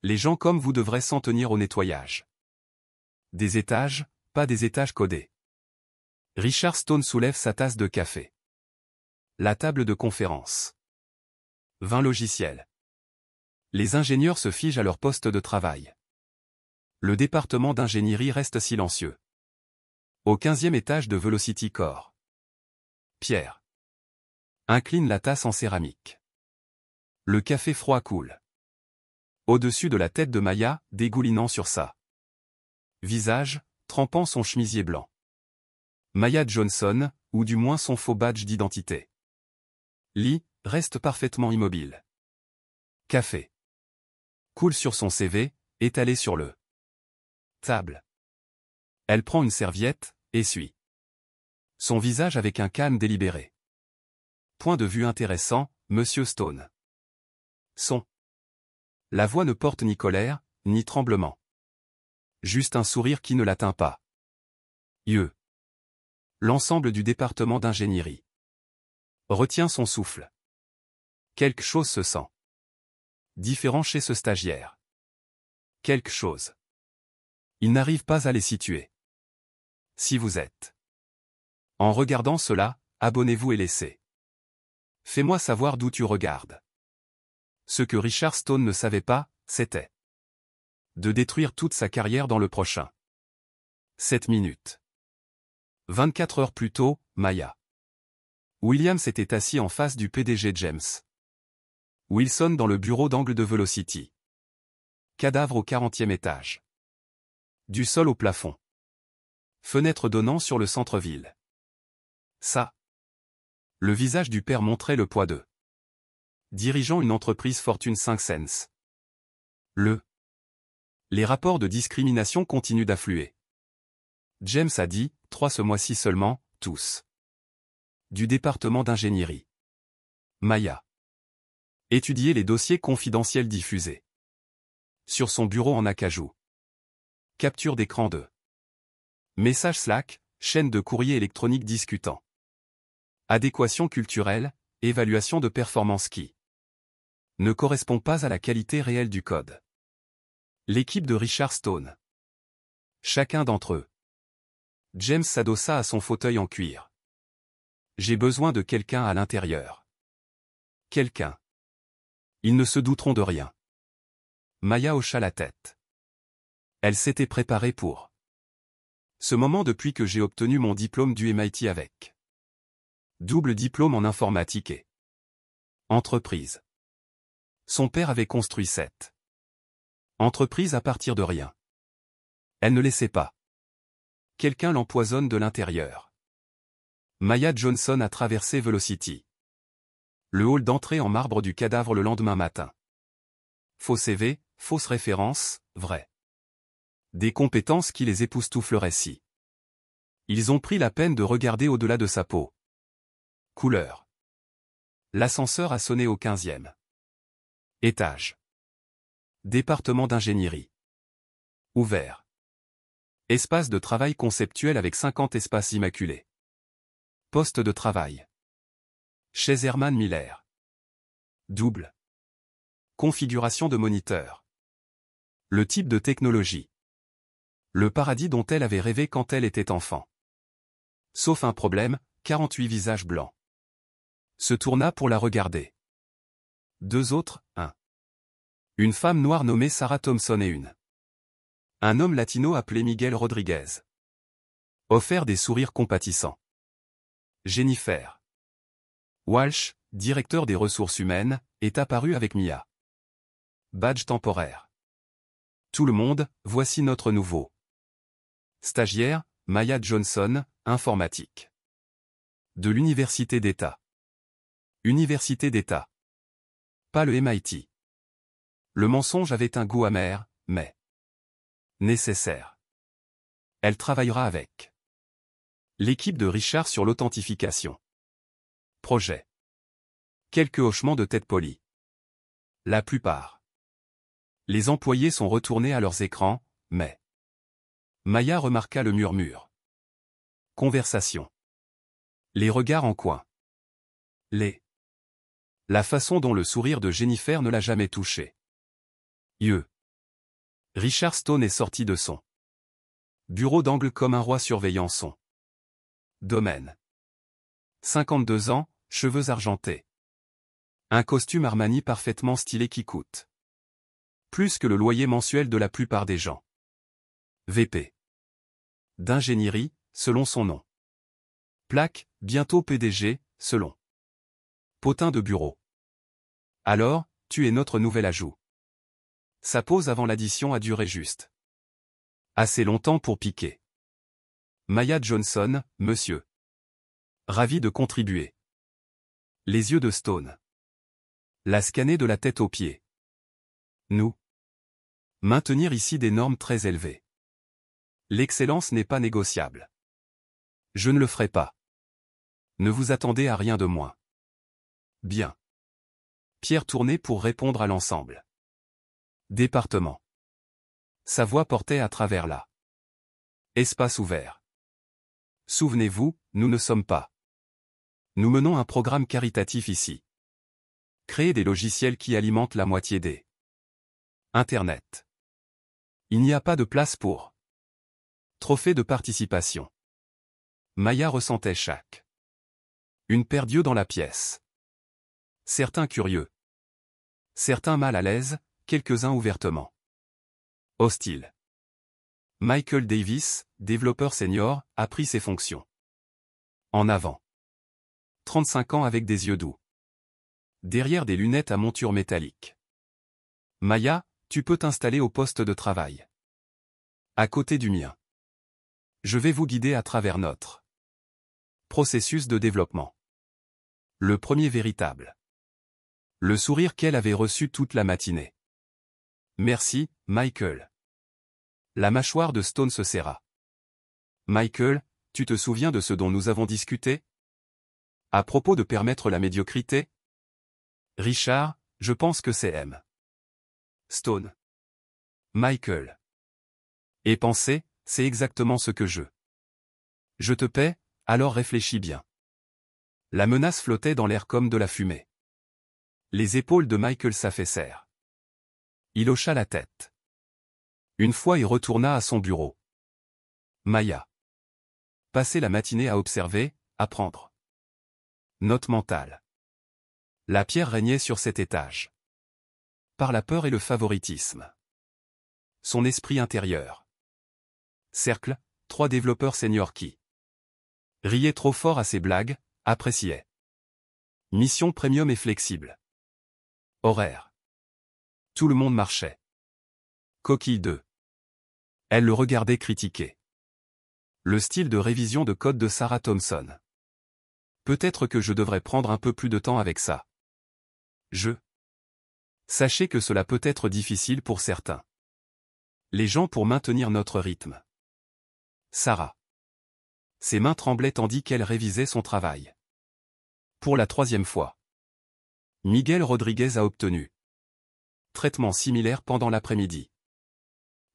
Les gens comme vous devraient s'en tenir au nettoyage. Des étages, pas des étages codés. Richard Stone soulève sa tasse de café. La table de conférence. 20 logiciels. Les ingénieurs se figent à leur poste de travail. Le département d'ingénierie reste silencieux. Au 15e étage de Velocity Core. Pierre incline la tasse en céramique. Le café froid coule. Au-dessus de la tête de Maya, dégoulinant sur ça. Visage, trempant son chemisier blanc. Maya Johnson, ou du moins son faux badge d'identité. Lee, reste parfaitement immobile. Café. Coule sur son CV, étalé sur le table. Elle prend une serviette, essuie son visage avec un calme délibéré. Point de vue intéressant, Monsieur Stone. Son. La voix ne porte ni colère, ni tremblement. Juste un sourire qui ne l'atteint pas. L'ensemble du département d'ingénierie retient son souffle. Quelque chose se sent différent chez ce stagiaire. Quelque chose. Il n'arrive pas à les situer. Si vous êtes en regardant cela, abonnez-vous et laissez. Fais-moi savoir d'où tu regardes. Ce que Richard Stone ne savait pas, c'était de détruire toute sa carrière dans le prochain 7 minutes. 24 heures plus tôt, Maya Williams était assis en face du PDG James Wilson dans le bureau d'angle de Velocity. Cadavre au 40e étage. Du sol au plafond. Fenêtre donnant sur le centre-ville. Ça. Le visage du père montrait le poids de dirigeant une entreprise Fortune 5 Cents. Les rapports de discrimination continuent d'affluer. James a dit, 3 ce mois-ci seulement, tous. Du département d'ingénierie. Maya. Étudier les dossiers confidentiels diffusés. Sur son bureau en acajou. Capture d'écran de message Slack, chaîne de courrier électronique discutant. Adéquation culturelle, évaluation de performance qui ne correspond pas à la qualité réelle du code. L'équipe de Richard Stone. Chacun d'entre eux. James s'adossa à son fauteuil en cuir. J'ai besoin de quelqu'un à l'intérieur. Quelqu'un. Ils ne se douteront de rien. Maya hocha la tête. Elle s'était préparée pour ce moment depuis que j'ai obtenu mon diplôme du MIT avec double diplôme en informatique et entreprise. Son père avait construit cette entreprise à partir de rien. Elle ne laissait pas. Quelqu'un l'empoisonne de l'intérieur. Maya Johnson a traversé Velocity. Le hall d'entrée en marbre du cadavre le lendemain matin. Faux CV, fausse référence, vrai. Des compétences qui les époustoufleraient si ils ont pris la peine de regarder au-delà de sa peau. Couleur. L'ascenseur a sonné au 15e étage. Département d'ingénierie. Ouvert. Espace de travail conceptuel avec 50 espaces immaculés. Poste de travail. Chez Herman Miller. Double. Configuration de moniteur. Le type de technologie. Le paradis dont elle avait rêvé quand elle était enfant. Sauf un problème, 48 visages blancs. Se tourna pour la regarder. 2 autres, un. Une femme noire nommée Sarah Thompson et un homme latino appelé Miguel Rodriguez. Offert des sourires compatissants. Jennifer Walsh, directeur des ressources humaines, est apparu avec Mia. Badge temporaire. Tout le monde, voici notre nouveau stagiaire, Maya Johnson, informatique. De l'Université d'État. Université d'État. Pas le MIT. Le mensonge avait un goût amer, mais nécessaire. Elle travaillera avec l'équipe de Richard sur l'authentification. Projet. Quelques hochements de tête polis. La plupart. Les employés sont retournés à leurs écrans, mais Maya remarqua le murmure. Conversation. Les regards en coin. La façon dont le sourire de Jennifer ne l'a jamais touché. Richard Stone est sorti de son bureau d'angle comme un roi surveillant son domaine. 52 ans, cheveux argentés. Un costume Armani parfaitement stylé qui coûte plus que le loyer mensuel de la plupart des gens. VP d'ingénierie, selon son nom. Plaque, bientôt PDG, selon potin de bureau. Alors, tu es notre nouvel ajout. Sa pause avant l'addition a duré juste assez longtemps pour piquer. Maya Johnson, monsieur. Ravi de contribuer. Les yeux de Stone. La scanner de la tête aux pieds. Nous. Maintenir ici des normes très élevées. L'excellence n'est pas négociable. Je ne le ferai pas. Ne vous attendez à rien de moins. Bien. Pierre tournait pour répondre à l'ensemble. Département. Sa voix portait à travers la espace ouvert. Souvenez-vous, nous ne sommes pas. Nous menons un programme caritatif ici. Créer des logiciels qui alimentent la moitié des Internet. Il n'y a pas de place pour trophée de participation. Maya ressentait chaque une paire d'yeux dans la pièce. Certains curieux. Certains mal à l'aise, quelques-uns ouvertement hostiles. Michael Davis, développeur senior, a pris ses fonctions. En avant. 35 ans avec des yeux doux. Derrière des lunettes à monture métallique. Maya, tu peux t'installer au poste de travail. À côté du mien. Je vais vous guider à travers notre processus de développement. Le premier véritable. Le sourire qu'elle avait reçu toute la matinée. Merci, Michael. La mâchoire de Stone se serra. Michael, tu te souviens de ce dont nous avons discuté? À propos de permettre la médiocrité? Richard, je pense que c'est M. Stone. Michael. Et penser, c'est exactement ce que je te paie, alors réfléchis bien. La menace flottait dans l'air comme de la fumée. Les épaules de Michael s'affaissèrent. Il hocha la tête. Une fois il retourna à son bureau. Maya. Passer la matinée à observer, à prendre. Note mentale. La pierre régnait sur cet étage. Par la peur et le favoritisme. Son esprit intérieur. Cercle, 3 développeurs seniors qui riaient trop fort à ses blagues, appréciaient. Mission premium et flexible. Horaire. Tout le monde marchait. Coquille 2. Elle le regardait critiquer. Le style de révision de code de Sarah Thompson. Peut-être que je devrais prendre un peu plus de temps avec ça. Sachez que cela peut être difficile pour certains. Les gens pour maintenir notre rythme. Sarah. Ses mains tremblaient tandis qu'elle révisait son travail. Pour la 3e fois. Miguel Rodriguez a obtenu. Traitement similaire pendant l'après-midi.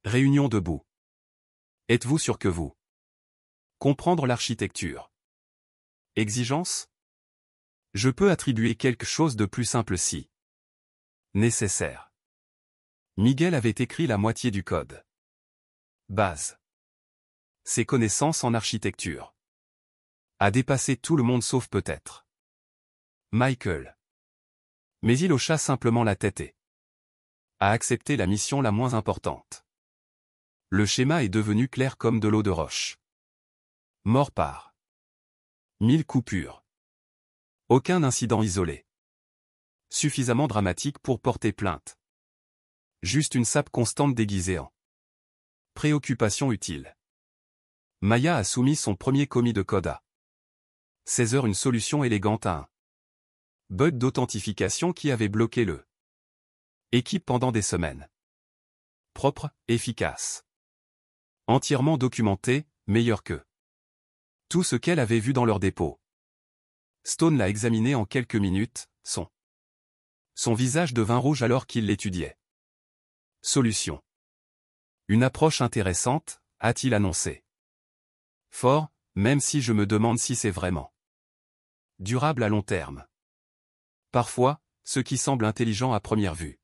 Réunion debout. Êtes-vous sûr que vous comprendre l'architecture? Exigence? Je peux attribuer quelque chose de plus simple si nécessaire. Miguel avait écrit la moitié du code. Base. Ses connaissances en architecture a dépassé tout le monde sauf peut-être Michael. Mais il hocha simplement la tête et a accepté la mission la moins importante. Le schéma est devenu clair comme de l'eau de roche. Mort par 1000 coupures. Aucun incident isolé. Suffisamment dramatique pour porter plainte. Juste une sape constante déguisée en préoccupation utile. Maya a soumis son premier commis de code à 16 heures, une solution élégante à un bug d'authentification qui avait bloqué le équipe pendant des semaines. Propre, efficace. Entièrement documenté, meilleur que tout ce qu'elle avait vu dans leur dépôt. Stone l'a examiné en quelques minutes, son visage devint rouge alors qu'il l'étudiait. Solution. Une approche intéressante, a-t-il annoncé. Fort, même si je me demande si c'est vraiment durable à long terme. Parfois, ce qui semble intelligent à première vue.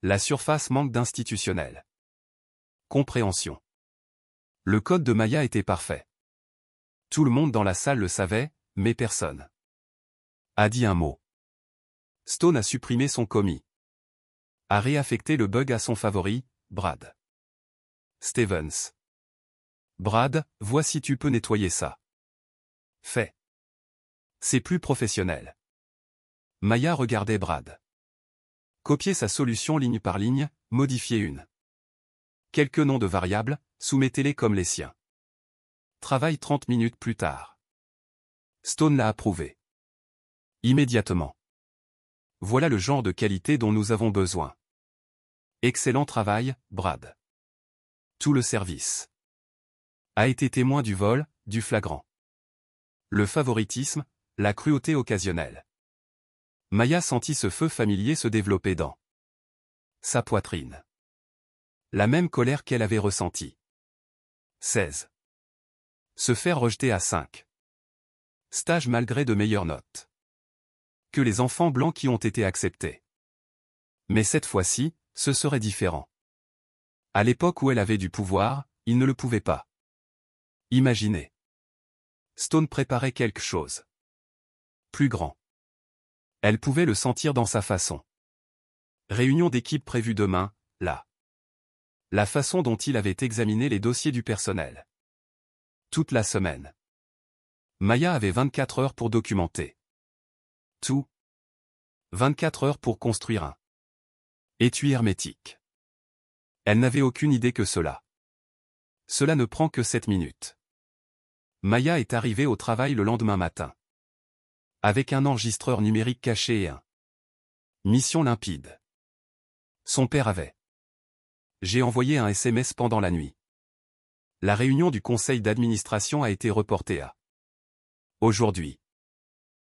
La surface manque d'institutionnel. compréhension. Le code de Maya était parfait. Tout le monde dans la salle le savait, mais personne a dit un mot. Stone a supprimé son commis. A réaffecté le bug à son favori, Brad Stevens. Brad, vois si tu peux nettoyer ça. Fait. C'est plus professionnel. Maya regardait Brad. Copier sa solution ligne par ligne, modifier une. Quelques noms de variables, soumettez-les comme les siens. Travaille 30 minutes plus tard. Stone l'a approuvé. Immédiatement. Voilà le genre de qualité dont nous avons besoin. Excellent travail, Brad. Tout le service a été témoin du vol, du flagrant. Le favoritisme, la cruauté occasionnelle. Maya sentit ce feu familier se développer dans sa poitrine. La même colère qu'elle avait ressentie. 16. Se faire rejeter à 5. Stage malgré de meilleures notes que les enfants blancs qui ont été acceptés. Mais cette fois-ci, ce serait différent. À l'époque où elle avait du pouvoir, il ne le pouvait pas. Imaginez. Stone préparait quelque chose. Plus grand. Elle pouvait le sentir dans sa façon. Réunion d'équipe prévue demain, là. La façon dont il avait examiné les dossiers du personnel. Toute la semaine. Maya avait 24 heures pour documenter. Tout. 24 heures pour construire un étui hermétique. Elle n'avait aucune idée que cela. Cela ne prend que 7 minutes. Maya est arrivée au travail le lendemain matin. Avec un enregistreur numérique caché et un mission limpide. Son père avait. J'ai envoyé un SMS pendant la nuit. La réunion du conseil d'administration a été reportée à aujourd'hui.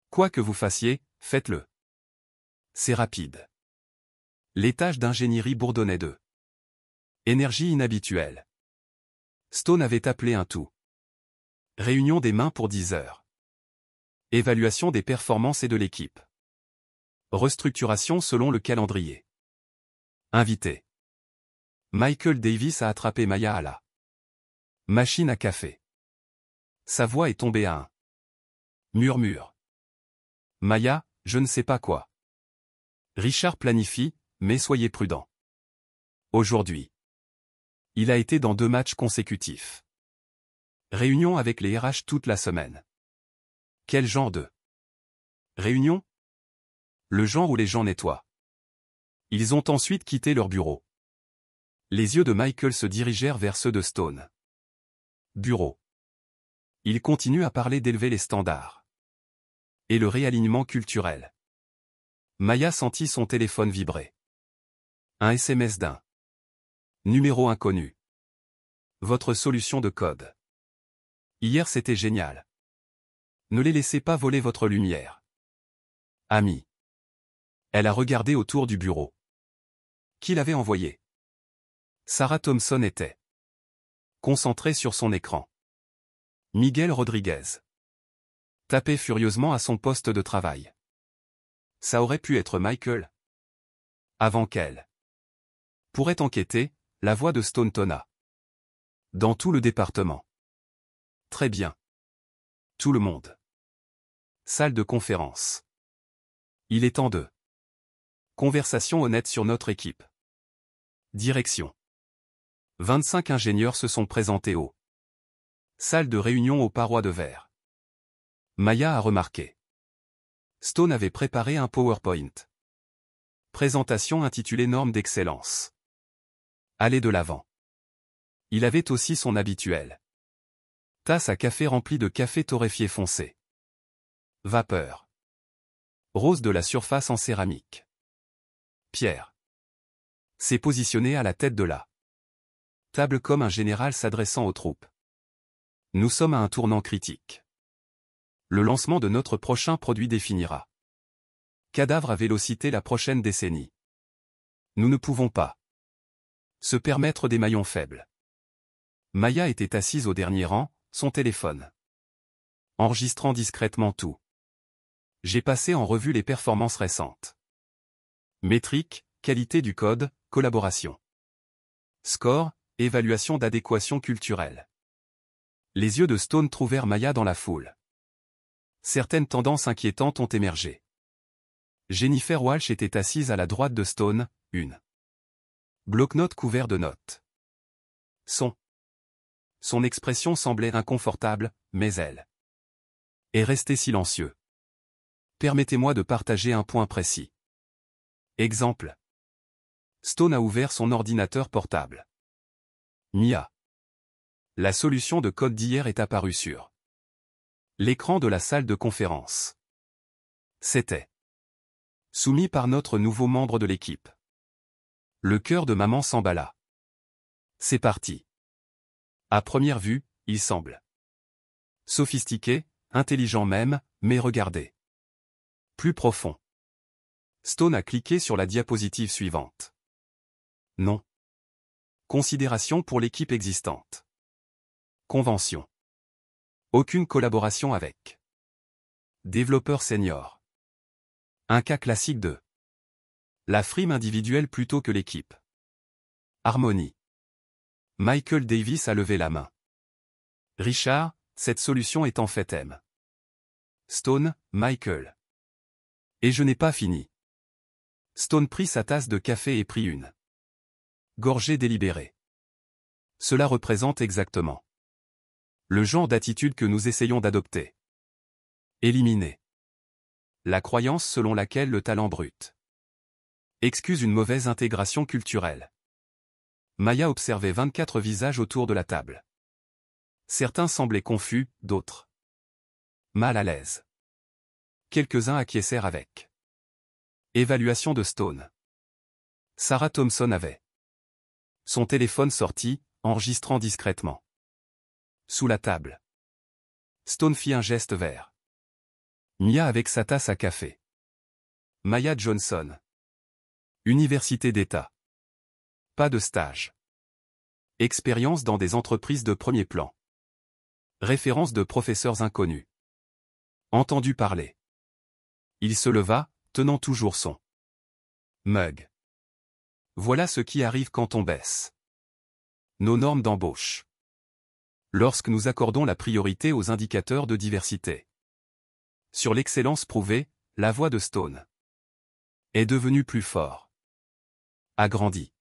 Quoi que vous fassiez, faites-le. C'est rapide. Les tâches d'ingénierie bourdonnaient de énergie inhabituelle. Stone avait appelé un tout. Réunion des mains pour 10 heures. Évaluation des performances et de l'équipe. Restructuration selon le calendrier. Invité. Michael Davis a attrapé Maya à la machine à café. Sa voix est tombée à un murmure. Maya, je ne sais pas quoi. Richard planifie, mais soyez prudent. Aujourd'hui. Il a été dans 2 matchs consécutifs. Réunion avec les RH toute la semaine. Quel genre de réunion? Le genre où les gens nettoient. Ils ont ensuite quitté leur bureau. Les yeux de Michael se dirigèrent vers ceux de Stone. Bureau. Il continue à parler d'élever les standards. Et le réalignement culturel. Maya sentit son téléphone vibrer. Un SMS d'un numéro inconnu. Votre solution de code. Hier c'était génial. Ne les laissez pas voler votre lumière. Ami. Elle a regardé autour du bureau. Qui l'avait envoyé? Sarah Thompson était concentrée sur son écran. Miguel Rodriguez tapait furieusement à son poste de travail. Ça aurait pu être Michael. Avant qu'elle pourrait enquêter, la voix de Stone tonna. Dans tout le département. Très bien. Tout le monde. Salle de conférence. Il est temps de conversation honnête sur notre équipe. Direction. 25 ingénieurs se sont présentés au salle de réunion aux parois de verre. Maya a remarqué. Stone avait préparé un PowerPoint. Présentation intitulée Normes d'excellence. Aller de l'avant. Il avait aussi son habituel tasse à café remplie de café torréfié foncé. Vapeur. Rose de la surface en céramique. Pierre. S'est positionné à la tête de la table comme un général s'adressant aux troupes. Nous sommes à un tournant critique. Le lancement de notre prochain produit définira cadavre à vélocité la prochaine décennie. Nous ne pouvons pas se permettre des maillons faibles. Maya était assise au dernier rang, son téléphone enregistrant discrètement tout. J'ai passé en revue les performances récentes. Métriques, qualité du code, collaboration. Score, Évaluation d'adéquation culturelle. Les yeux de Stone trouvèrent Maya dans la foule. Certaines tendances inquiétantes ont émergé. Jennifer Walsh était assise à la droite de Stone, une bloc-notes couvert de notes. Son expression semblait inconfortable, mais elle est restée silencieuse. Permettez-moi de partager un point précis. Exemple. Stone a ouvert son ordinateur portable. Mia. La solution de code d'hier est apparue sur l'écran de la salle de conférence. C'était soumis par notre nouveau membre de l'équipe. Le cœur de maman s'emballa. C'est parti. À première vue, il semble sophistiqué, intelligent même, mais regardez. Plus profond. Stone a cliqué sur la diapositive suivante. Non. Considération pour l'équipe existante. Convention. Aucune collaboration avec développeur senior. Un cas classique de la frime individuelle plutôt que l'équipe. Harmonie. Michael Davis a levé la main. Richard, cette solution est en fait M. Stone, Michael. Et je n'ai pas fini. Stone prit sa tasse de café et prit une gorgée délibérée. Cela représente exactement le genre d'attitude que nous essayons d'adopter. Éliminer la croyance selon laquelle le talent brut excuse une mauvaise intégration culturelle. Maya observait 24 visages autour de la table. Certains semblaient confus, d'autres mal à l'aise. Quelques-uns acquiescèrent avec évaluation de Stone. Sarah Thompson avait son téléphone sorti, enregistrant discrètement. Sous la table. Stone fit un geste vers Mia avec sa tasse à café. Maya Johnson. Université d'État. Pas de stage. Expérience dans des entreprises de premier plan. Référence de professeurs inconnus. Entendu parler. Il se leva, tenant toujours son mug. Voilà ce qui arrive quand on baisse nos normes d'embauche. Lorsque nous accordons la priorité aux indicateurs de diversité. Sur l'excellence prouvée, la voix de Stone est devenue plus forte. Agrandie.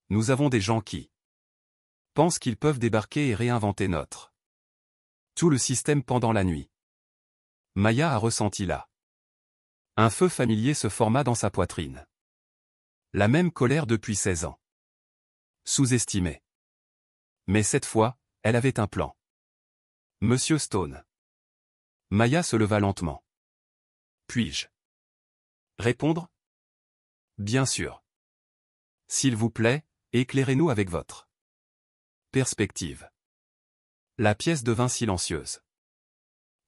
Nous avons des gens qui pensent qu'ils peuvent débarquer et réinventer tout le système pendant la nuit. Maya a ressenti là. Un feu familier se forma dans sa poitrine. La même colère depuis 16 ans. Sous-estimée. Mais cette fois, elle avait un plan. Monsieur Stone. Maya se leva lentement. Puis-je répondre? Bien sûr. S'il vous plaît, éclairez-nous avec votre perspective. La pièce devint silencieuse.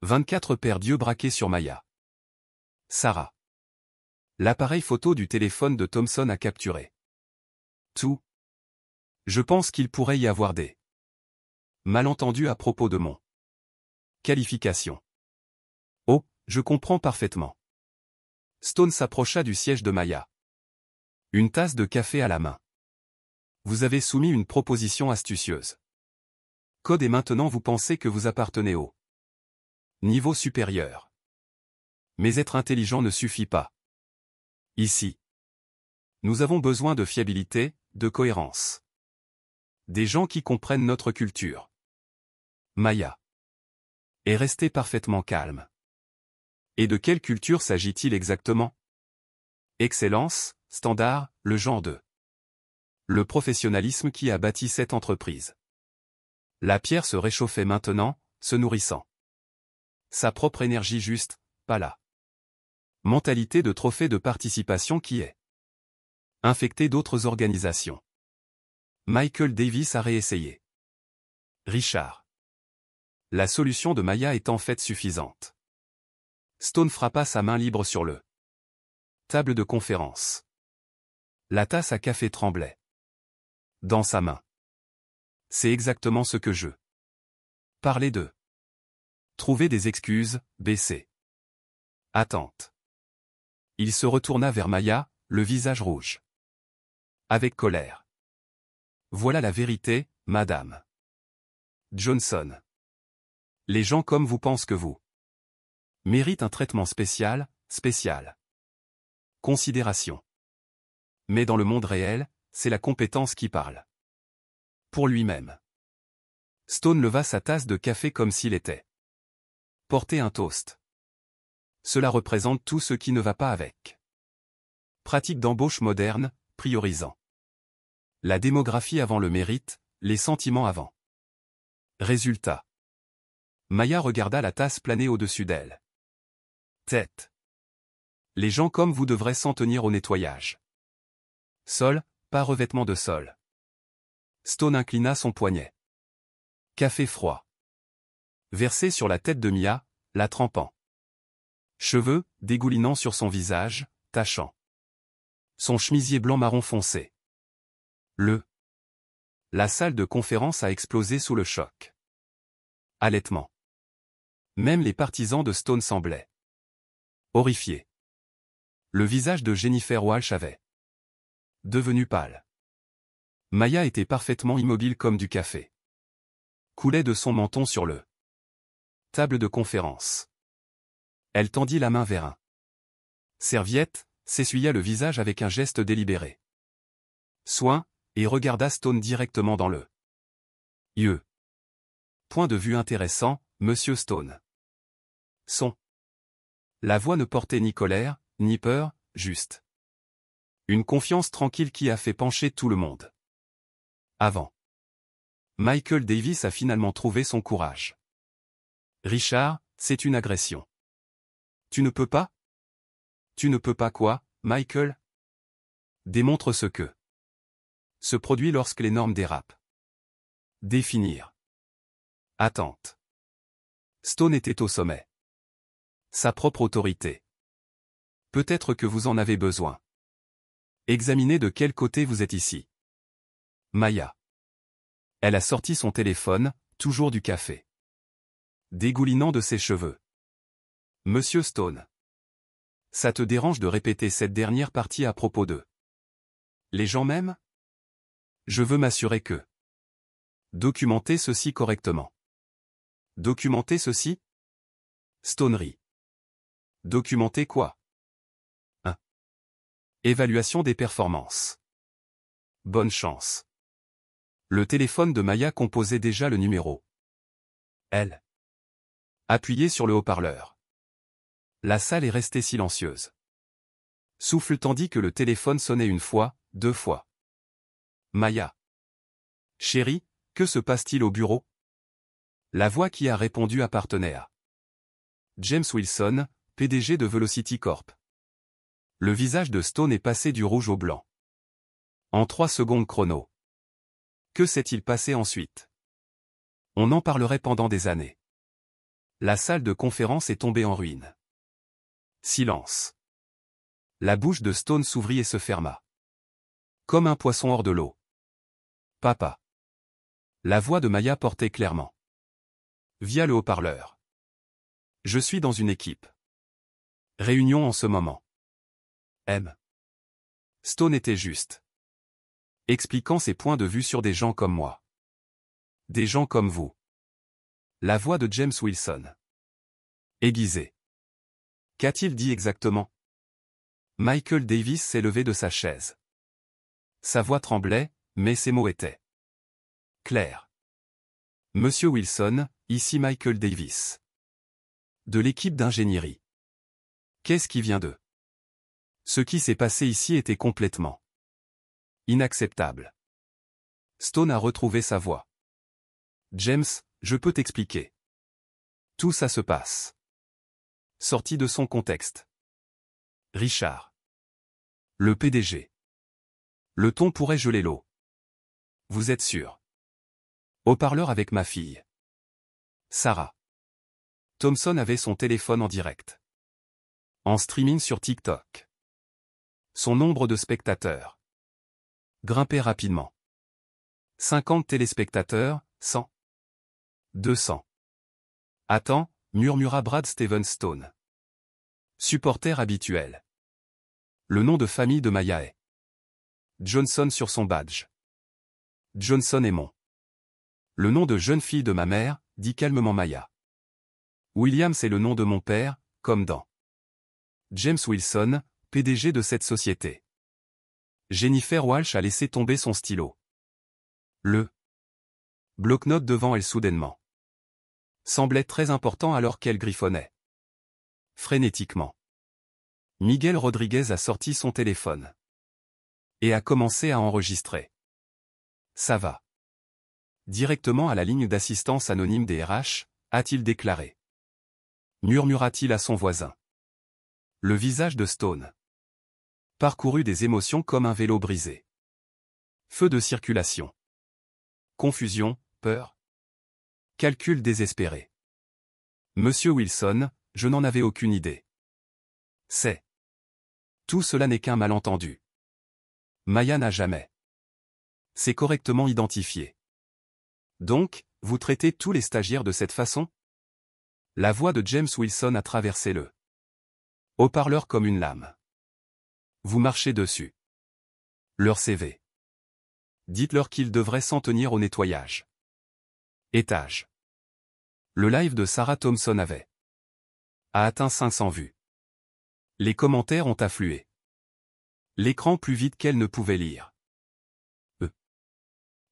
24 paires d'yeux braqués sur Maya. Sarah. L'appareil photo du téléphone de Thompson a capturé tout. Je pense qu'il pourrait y avoir des malentendus à propos de mon qualification. Oh, je comprends parfaitement. Stone s'approcha du siège de Maya. Une tasse de café à la main. Vous avez soumis une proposition astucieuse. Code et maintenant vous pensez que vous appartenez au niveau supérieur. Mais être intelligent ne suffit pas. Ici. Nous avons besoin de fiabilité, de cohérence. Des gens qui comprennent notre culture. Maya est restée parfaitement calme. Et de quelle culture s'agit-il exactement? Excellence, standard, le genre de le professionnalisme qui a bâti cette entreprise. La pierre se réchauffait maintenant, se nourrissant. Sa propre énergie juste, pas la mentalité de trophée de participation qui est infectée d'autres organisations. Michael Davis a réessayé. Richard. La solution de Maya est en fait suffisante. Stone frappa sa main libre sur le table de conférence. La tasse à café tremblait dans sa main. C'est exactement ce que je parlais de. Trouver des excuses, baisser. Attente. Il se retourna vers Maya, le visage rouge. Avec colère. Voilà la vérité, madame Johnson. Les gens comme vous pensent que vous méritent un traitement spécial, Considération. Mais dans le monde réel, c'est la compétence qui parle. Pour lui-même. Stone leva sa tasse de café comme s'il était porter un toast. Cela représente tout ce qui ne va pas avec. Pratique d'embauche moderne, priorisant la démographie avant le mérite, les sentiments avant. Résultat. Maya regarda la tasse planer au-dessus d'elle. Tête. Les gens comme vous devraient s'en tenir au nettoyage. Sol, pas revêtement de sol. Stone inclina son poignet. Café froid. Versé sur la tête de Mia, la trempant. Cheveux, dégoulinant sur son visage, tachant. Son chemisier blanc marron foncé. La salle de conférence a explosé sous le choc. Halètement. Même les partisans de Stone semblaient horrifiés. Le visage de Jennifer Walsh avait devenu pâle. Maya était parfaitement immobile comme du café. Coulait de son menton sur le table de conférence. Elle tendit la main vers un serviette, s'essuya le visage avec un geste délibéré. Soin, et regarda Stone directement dans le yeux. Point de vue intéressant, Monsieur Stone. La voix ne portait ni colère, ni peur, juste une confiance tranquille qui a fait pencher tout le monde. Avant. Michael Davis a finalement trouvé son courage. Richard, c'est une agression. Tu ne peux pas? Tu ne peux pas quoi, Michael? Démontre ce que se produit lorsque les normes dérapent. Définir. Attente. Stone était au sommet. Sa propre autorité. Peut-être que vous en avez besoin. Examinez de quel côté vous êtes ici. Maya. Elle a sorti son téléphone, toujours du café. Dégoulinant de ses cheveux. Monsieur Stone. Ça te dérange de répéter cette dernière partie à propos d'eux? Les gens m'aiment? Je veux m'assurer que. Documenter ceci correctement. Documenter ceci? Stone rit. Documenter quoi? 1. Évaluation des performances. Bonne chance. Le téléphone de Maya composait déjà le numéro. Elle. Appuyait sur le haut-parleur. La salle est restée silencieuse. Souffle tandis que le téléphone sonnait une fois, deux fois. Maya. Chérie, que se passe-t-il au bureau? La voix qui a répondu appartenait à James Wilson, PDG de Velocity Corp. Le visage de Stone est passé du rouge au blanc. En 3 secondes chrono. Que s'est-il passé ensuite? On en parlerait pendant des années. La salle de conférence est tombée en ruine. Silence. La bouche de Stone s'ouvrit et se ferma. Comme un poisson hors de l'eau. Papa. La voix de Maya portait clairement. Via le haut-parleur. Je suis dans une équipe. Réunion en ce moment. M. Stone était juste. Expliquant ses points de vue sur des gens comme moi. Des gens comme vous. La voix de James Wilson. Aiguisée. Qu'a-t-il dit exactement? Michael Davis s'est levé de sa chaise. Sa voix tremblait, mais ses mots étaient clairs. Monsieur Wilson, ici Michael Davis. De l'équipe d'ingénierie. Qu'est-ce qui vient de? Ce qui s'est passé ici était complètement inacceptable. Stone a retrouvé sa voix. James, je peux t'expliquer. Tout ça se passe. Sorti de son contexte. Richard. Le PDG. Le ton pourrait geler l'eau. Vous êtes sûr? Haut-parleur avec ma fille. Sarah. Thompson avait son téléphone en direct. En streaming sur TikTok. Son nombre de spectateurs grimpait rapidement. 50 téléspectateurs, 100. 200. Attends, murmura Brad Steven Stone. Supporter habituel. Le nom de famille de Maya est Johnson sur son badge. Johnson et mon. Le nom de jeune fille de ma mère, dit calmement Maya. Williams est le nom de mon père, comme dans James Wilson, PDG de cette société. Jennifer Walsh a laissé tomber son stylo. Le bloc-notes devant elle soudainement semblait très important alors qu'elle griffonnait frénétiquement. Miguel Rodriguez a sorti son téléphone et a commencé à enregistrer. Ça va. Directement à la ligne d'assistance anonyme des RH, a-t-il déclaré. Murmura-t-il à son voisin. Le visage de Stone parcourut des émotions comme un vélo brisé. Feu de circulation. Confusion, peur. Calcul désespéré. Monsieur Wilson, je n'en avais aucune idée. C'est. Tout cela n'est qu'un malentendu. Maya n'a jamais. C'est correctement identifié. Donc, vous traitez tous les stagiaires de cette façon? La voix de James Wilson a traversé le haut-parleur comme une lame. Vous marchez dessus. Leur CV. Dites-leur qu'ils devraient s'en tenir au nettoyage. Étage. Le live de Sarah Thompson a atteint 500 vues. Les commentaires ont afflué. L'écran plus vite qu'elle ne pouvait lire.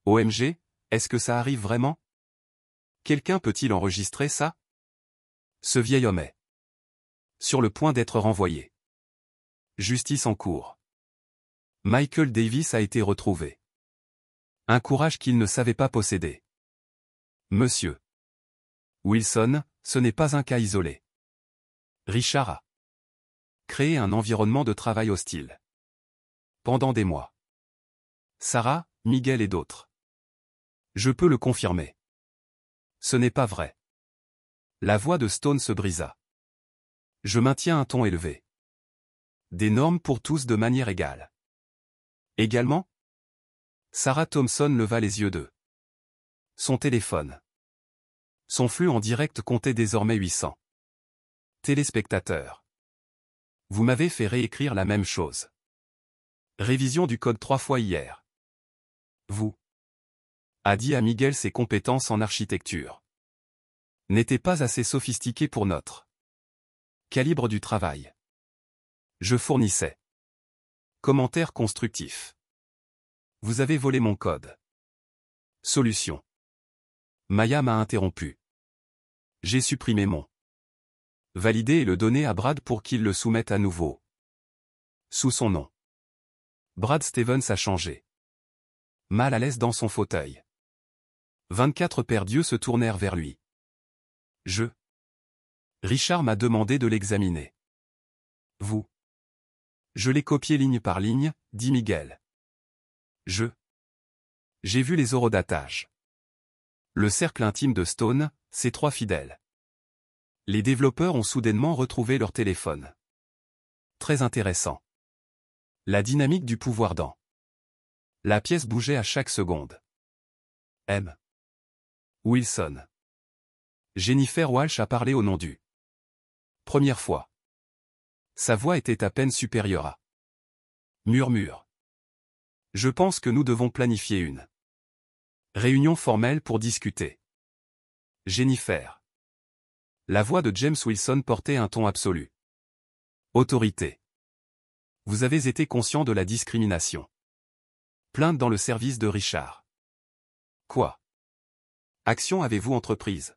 OMG, est-ce que ça arrive vraiment? Quelqu'un peut-il enregistrer ça? Ce vieil homme est sur le point d'être renvoyé. Justice en cours. Michael Davis a été retrouvé. Un courage qu'il ne savait pas posséder. Monsieur Wilson, ce n'est pas un cas isolé. Richard a créé un environnement de travail hostile. Pendant des mois. Sarah, Miguel et d'autres. Je peux le confirmer. Ce n'est pas vrai. La voix de Stone se brisa. Je maintiens un ton élevé. Des normes pour tous de manière égale. Également? Sarah Thompson leva les yeux de son téléphone. Son flux en direct comptait désormais 800 téléspectateurs. Vous m'avez fait réécrire la même chose. Révision du code 3 fois hier. Vous a dit à Miguel ses compétences en architecture n'étaient pas assez sophistiquées pour notre calibre du travail. Je fournissais commentaires constructifs. Vous avez volé mon code. Solution. Maya m'a interrompu. J'ai supprimé mon validé et le donné à Brad pour qu'il le soumette à nouveau. Sous son nom. Brad Stevens a changé. Mal à l'aise dans son fauteuil. 24 paires d'yeux se tournèrent vers lui. Richard m'a demandé de l'examiner. Vous. Je l'ai copié ligne par ligne, dit Miguel. J'ai vu les horodatages. Le cercle intime de Stone, ses 3 fidèles. Les développeurs ont soudainement retrouvé leur téléphone. Très intéressant. La dynamique du pouvoir dans la pièce bougeait à chaque seconde. M. Wilson. Jennifer Walsh a parlé au nom du. Première fois. Sa voix était à peine supérieure à. Murmure. Je pense que nous devons planifier une réunion formelle pour discuter. Jennifer. La voix de James Wilson portait un ton absolu. Autorité. Vous avez été conscient de la discrimination. Plainte dans le service de Richard. Quoi? Action avez-vous entreprise?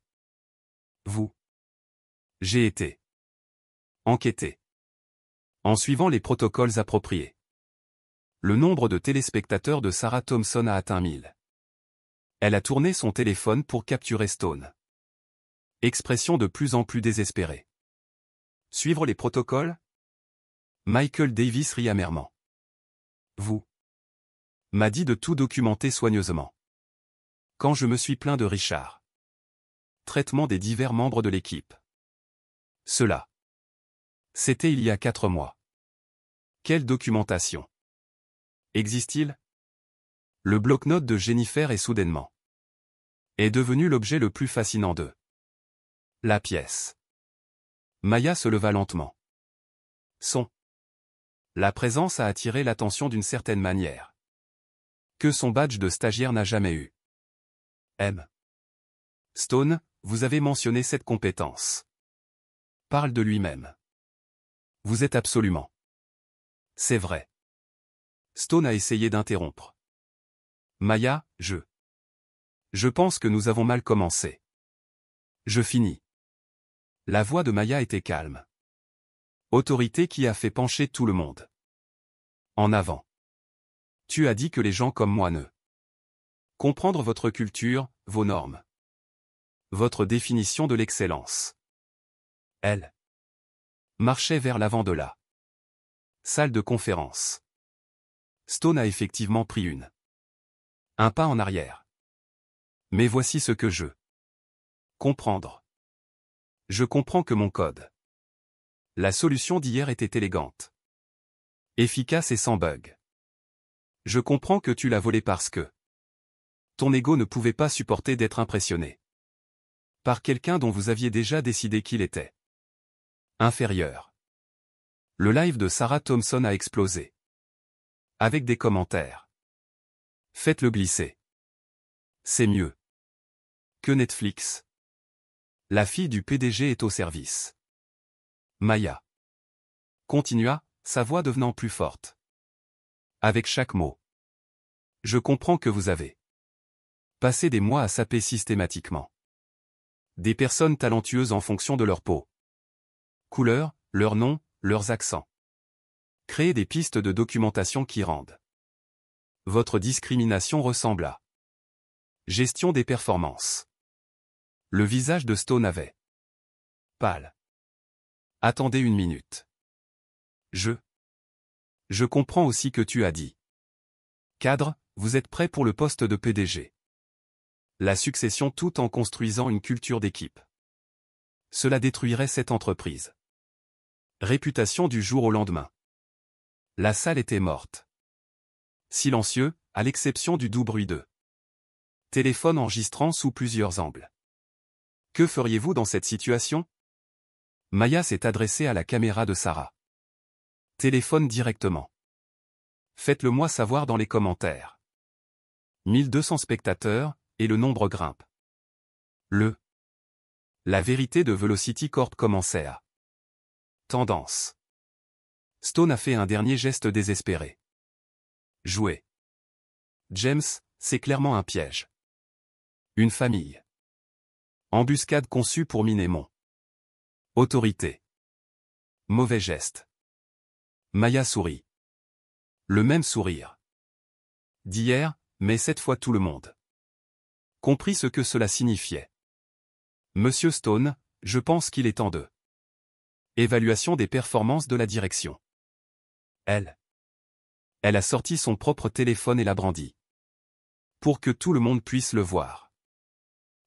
Vous. J'ai été enquêté. En suivant les protocoles appropriés. Le nombre de téléspectateurs de Sarah Thompson a atteint 1000. Elle a tourné son téléphone pour capturer Stone. Expression de plus en plus désespérée. Suivre les protocoles? Michael Davis rit amèrement. Vous m'a dit de tout documenter soigneusement. Quand je me suis plaint de Richard. Traitement des divers membres de l'équipe. Cela. C'était il y a 4 mois. Quelle documentation existe-t-il? Le bloc-notes de Jennifer est soudainement est devenu l'objet le plus fascinant de la pièce. Maya se leva lentement. La présence a attiré l'attention d'une certaine manière. Que son badge de stagiaire n'a jamais eu. M. Stone, vous avez mentionné cette compétence. Parle de lui-même. Vous êtes absolument. C'est vrai. Stone a essayé d'interrompre. Maya, Je pense que nous avons mal commencé. Je finis. La voix de Maya était calme. Autorité qui a fait pencher tout le monde. En avant. Tu as dit que les gens comme moi ne. Comprendre votre culture, vos normes. Votre définition de l'excellence. Elle marchait vers l'avant de la salle de conférence. Stone a effectivement pris un pas en arrière. Mais voici ce que je comprendre. Je comprends que mon code. La solution d'hier était élégante. Efficace et sans bug. Je comprends que tu l'as volé parce que ton ego ne pouvait pas supporter d'être impressionné par quelqu'un dont vous aviez déjà décidé qu'il était inférieur. Le live de Sarah Thompson a explosé. Avec des commentaires. Faites-le glisser. C'est mieux que Netflix. La fille du PDG est au service. Maya continua, sa voix devenant plus forte. Avec chaque mot. Je comprends que vous avez passé des mois à saper systématiquement des personnes talentueuses en fonction de leur peau, couleur, leur nom, leurs accents. Créer des pistes de documentation qui rendent votre discrimination ressemble à gestion des performances. Le visage de Stone avait pâle. Attendez une minute. Je comprends aussi que tu as dit. Cadre, vous êtes prêt pour le poste de PDG. La succession tout en construisant une culture d'équipe. Cela détruirait cette entreprise. Réputation du jour au lendemain. La salle était morte. Silencieux, à l'exception du doux bruit de téléphone enregistrant sous plusieurs angles. Que feriez-vous dans cette situation? Maya s'est adressée à la caméra de Sarah. Téléphone directement. Faites-le moi savoir dans les commentaires. 1200 spectateurs, et le nombre grimpe. La vérité de Velocity Corp commençait à tendance. Stone a fait un dernier geste désespéré. Jouer. James, c'est clairement un piège. Une famille. Embuscade conçue pour miner mon autorité. Mauvais geste. Maya sourit. Le même sourire d'hier, mais cette fois tout le monde comprit ce que cela signifiait. Monsieur Stone, je pense qu'il est temps de évaluation des performances de la direction. Elle a sorti son propre téléphone et l'a brandi. Pour que tout le monde puisse le voir.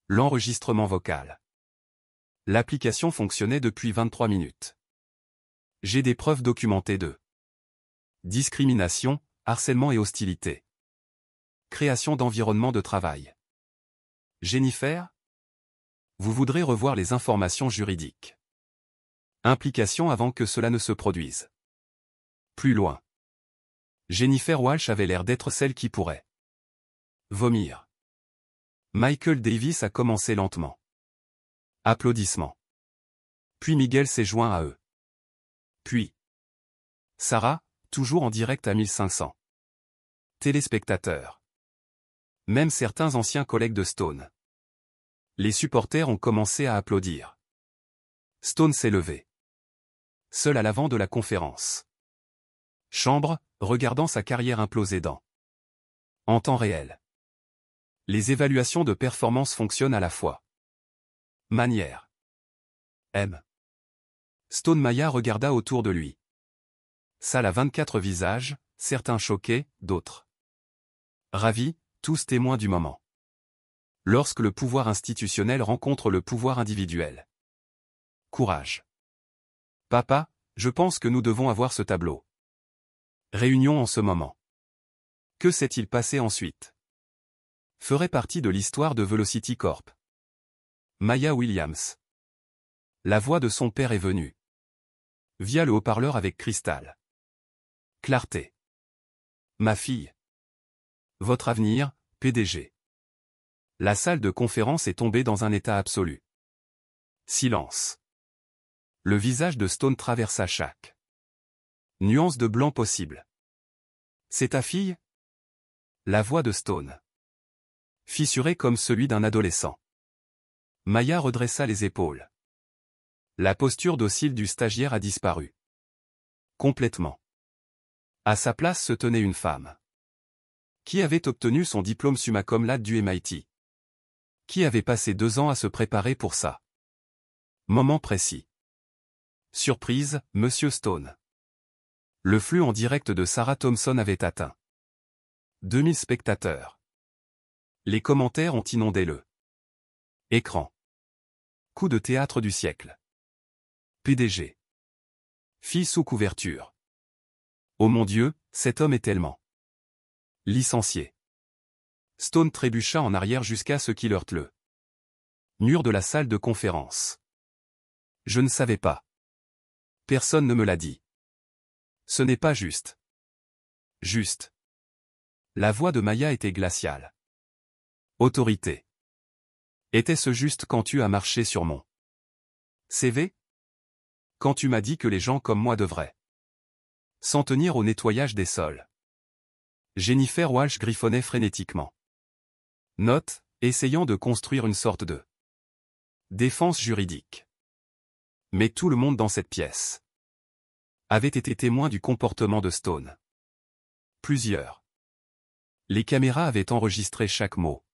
L'enregistrement vocal. L'application fonctionnait depuis 23 minutes. J'ai des preuves documentées de discrimination, harcèlement et hostilité. Création d'environnement de travail. Jennifer? Vous voudrez revoir les informations juridiques. Implication avant que cela ne se produise. Plus loin. Jennifer Walsh avait l'air d'être celle qui pourrait vomir. Michael Davis a commencé lentement. Applaudissements. Puis Miguel s'est joint à eux. Puis Sarah, toujours en direct à 1500 téléspectateurs. Même certains anciens collègues de Stone. Les supporters ont commencé à applaudir. Stone s'est levé. Seul à l'avant de la conférence. Chambre, regardant sa carrière imploser en temps réel. Les évaluations de performance fonctionnent à la fois. Manière. M. Stone Maya regarda autour de lui. Salle à 24 visages, certains choqués, d'autres ravis, tous témoins du moment. Lorsque le pouvoir institutionnel rencontre le pouvoir individuel. Courage. Papa, je pense que nous devons avoir ce tableau. Réunion en ce moment. Que s'est-il passé ensuite? Ferait partie de l'histoire de Velocity Corp. Maya Williams. La voix de son père est venue. Via le haut-parleur avec cristal. Clarté. Ma fille. Votre avenir, PDG. La salle de conférence est tombée dans un état absolu. Silence. Le visage de Stone traversa chaque nuance de blanc possible. C'est ta fille? La voix de Stone. Fissurée comme celui d'un adolescent. Maya redressa les épaules. La posture docile du stagiaire a disparu. Complètement. À sa place se tenait une femme. Qui avait obtenu son diplôme summa cum laude du MIT. Qui avait passé 2 ans à se préparer pour ça. Moment précis. Surprise, Monsieur Stone. Le flux en direct de Sarah Thompson avait atteint 2000 spectateurs. Les commentaires ont inondé le écran. Coup de théâtre du siècle. PDG. Fille sous couverture. Oh mon Dieu, cet homme est tellement licencié. Stone trébucha en arrière jusqu'à ce qu'il heurte le mur de la salle de conférence. Je ne savais pas. Personne ne me l'a dit. Ce n'est pas juste. Juste. La voix de Maya était glaciale. Autorité. Était-ce juste quand tu as marché sur mon CV? Quand tu m'as dit que les gens comme moi devraient s'en tenir au nettoyage des sols. Jennifer Walsh griffonnait frénétiquement. Note, essayant de construire une sorte de défense juridique. Mais tout le monde dans cette pièce avait été témoin du comportement de Stone. Plusieurs. Les caméras avaient enregistré chaque mot.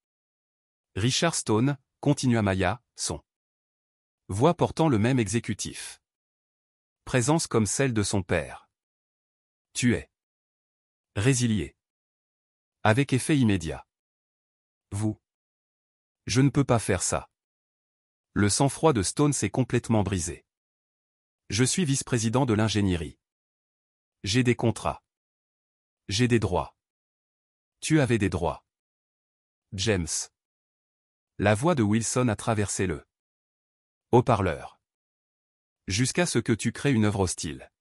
Richard Stone, continua Maya, son voix portant le même exécutif. Présence comme celle de son père. Tu es résilié. Avec effet immédiat. Vous. Je ne peux pas faire ça. Le sang-froid de Stone s'est complètement brisé. Je suis vice-président de l'ingénierie. J'ai des contrats. J'ai des droits. Tu avais des droits. James. La voix de Wilson a traversé le haut-parleur. Jusqu'à ce que tu crées une œuvre hostile.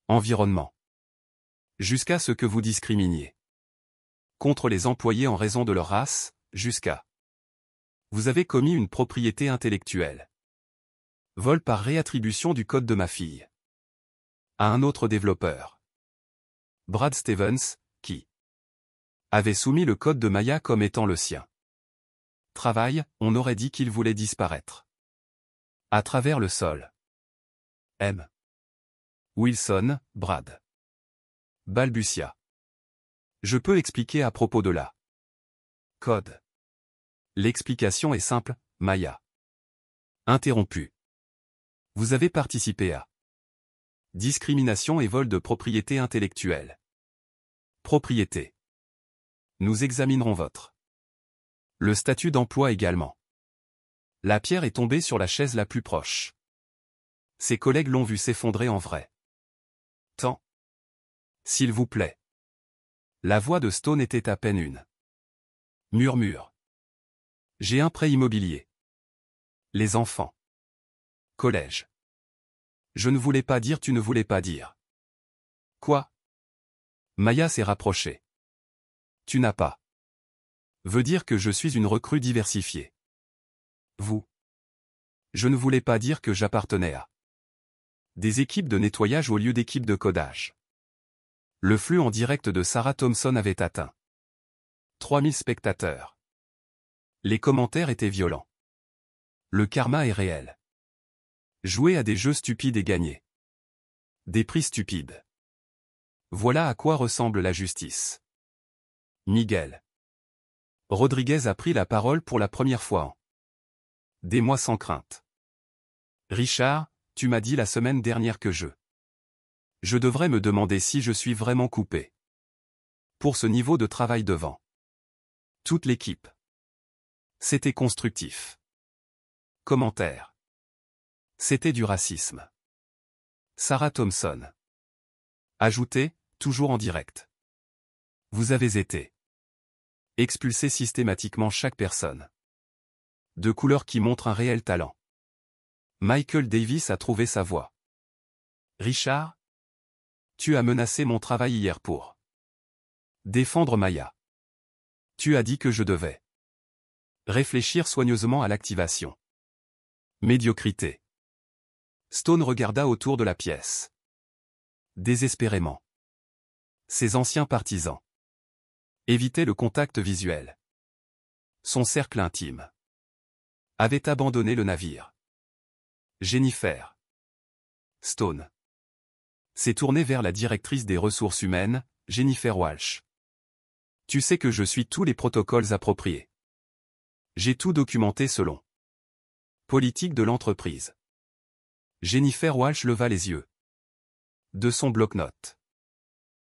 Environnement. Jusqu'à ce que vous discriminiez. Contre les employés en raison de leur race, jusqu'à. Vous avez commis une propriété intellectuelle. Vol par réattribution du code de ma fille. À un autre développeur. Brad Stevens, qui avait soumis le code de Maya comme étant le sien. Travail, on aurait dit qu'il voulait disparaître. À travers le sol. M. Wilson, Brad. Balbutia. Je peux expliquer à propos de la code. L'explication est simple, Maya. Interrompu. Vous avez participé à discrimination et vol de propriété intellectuelle. Propriété. Nous examinerons votre le statut d'emploi également. La pierre est tombée sur la chaise la plus proche. Ses collègues l'ont vu s'effondrer en vrai temps. S'il vous plaît. La voix de Stone était à peine une murmure. J'ai un prêt immobilier. Les enfants. Collège. Je ne voulais pas dire, tu ne voulais pas dire. Quoi? Maya s'est rapprochée. Tu n'as pas. Veut dire que je suis une recrue diversifiée. Vous. Je ne voulais pas dire que j'appartenais à des équipes de nettoyage au lieu d'équipes de codage. Le flux en direct de Sarah Thompson avait atteint 3000 spectateurs. Les commentaires étaient violents. Le karma est réel. Jouer à des jeux stupides et gagner des prix stupides. Voilà à quoi ressemble la justice. Miguel Rodriguez a pris la parole pour la première fois en des mois sans crainte. Richard, tu m'as dit la semaine dernière que je devrais me demander si je suis vraiment coupé pour ce niveau de travail devant toute l'équipe. C'était constructif. Commentaire. C'était du racisme. Sarah Thompson. Ajouté, toujours en direct. Vous avez été expulsé systématiquement chaque personne de couleur qui montre un réel talent. Michael Davis a trouvé sa voix. Richard? Tu as menacé mon travail hier pour défendre Maya. Tu as dit que je devais réfléchir soigneusement à l'activation. Médiocrité. Stone regarda autour de la pièce. Désespérément. Ses anciens partisans évitaient le contact visuel. Son cercle intime avait abandonné le navire. Jennifer Stone s'est tournée vers la directrice des ressources humaines, Jennifer Walsh. Tu sais que je suis tous les protocoles appropriés. J'ai tout documenté selon politique de l'entreprise. Jennifer Walsh leva les yeux de son bloc-notes.